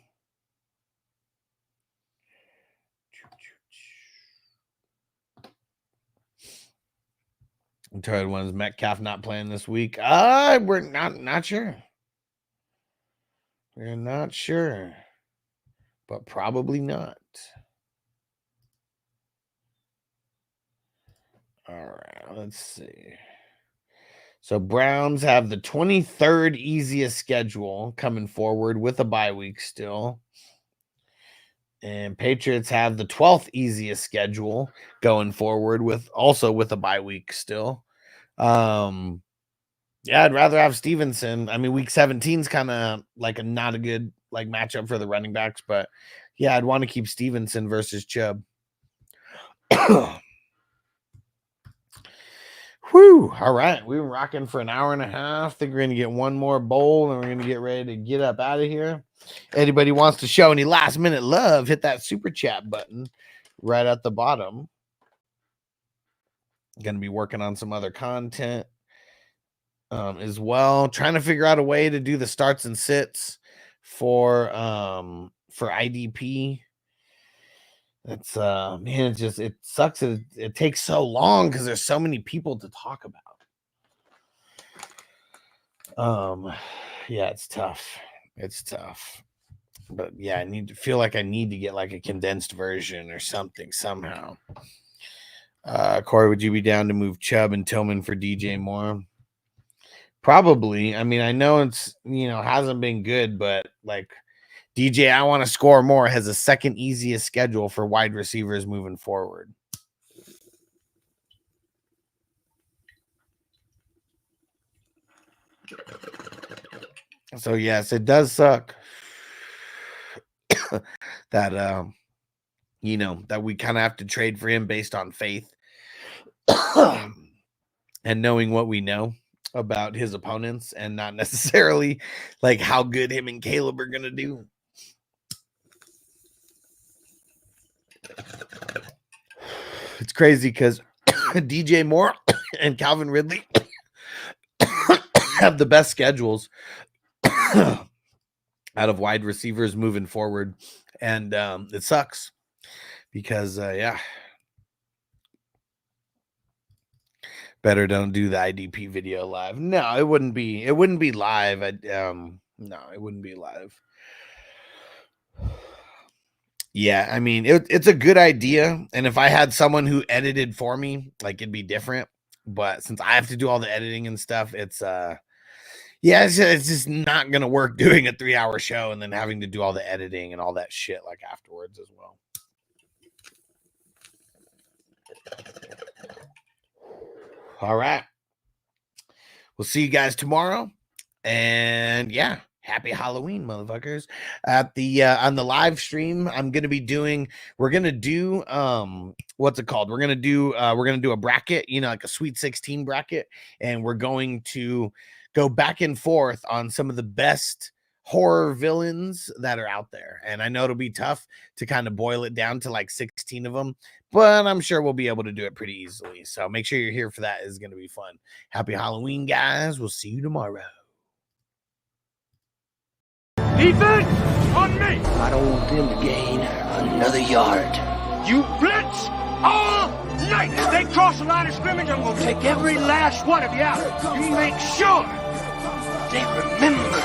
Speaker 2: I'm tired ones. Metcalf not playing this week. We're not sure. We're not sure, but probably not. All right, let's see. So Browns have the 23rd easiest schedule coming forward with a bye week still. And Patriots have the 12th easiest schedule going forward with a bye week still. Yeah, I'd rather have Stevenson. I mean, week 17 is kind of like not a good like matchup for the running backs, but yeah, I'd want to keep Stevenson versus Chubb. Whew. All right. We were rocking for an hour and a half. Think we're going to get one more bowl and we're going to get ready to get up out of here. Anybody wants to show any last minute love, hit that super chat button right at the bottom. Going to be working on some other content as well. Trying to figure out a way to do the starts and sits for IDP. It's man, it sucks. It takes so long because there's so many people to talk about. Yeah, it's tough. It's tough. But yeah, I feel like I need to get like a condensed version or something somehow. Corey, would you be down to move Chubb and Tillman for DJ Moore? Probably. I mean, I know it's hasn't been good, but like DJ, I want to score more, has the second easiest schedule for wide receivers moving forward. So yes, it does suck that that we kind of have to trade for him based on faith and knowing what we know about his opponents and not necessarily like how good him and Caleb are gonna do. It's crazy because DJ Moore and Calvin Ridley have the best schedules out of wide receivers moving forward. And it sucks because, better don't do the IDP video live. No, it wouldn't be live. No, it wouldn't be live. Yeah, I mean, it's a good idea. And if I had someone who edited for me, like it'd be different. But since I have to do all the editing and stuff, it's just not going to work doing a 3-hour show and then having to do all the editing and all that shit like afterwards as well. All right. We'll see you guys tomorrow. And yeah. Happy Halloween, motherfuckers. At the on the live stream, we're gonna do what's it called? We're gonna do a bracket, like a Sweet 16 bracket, and we're going to go back and forth on some of the best horror villains that are out there. And I know it'll be tough to kind of boil it down to like 16 of them, but I'm sure we'll be able to do it pretty easily. So make sure you're here for that. It's gonna be fun. Happy Halloween, guys. We'll see you tomorrow.
Speaker 5: Defense on me.
Speaker 11: I don't want them to gain another yard.
Speaker 5: You blitz all night. If they cross the line of scrimmage, I'm going to take every last one of you out. You make sure they remember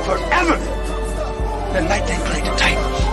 Speaker 5: forever the night they played the Titans.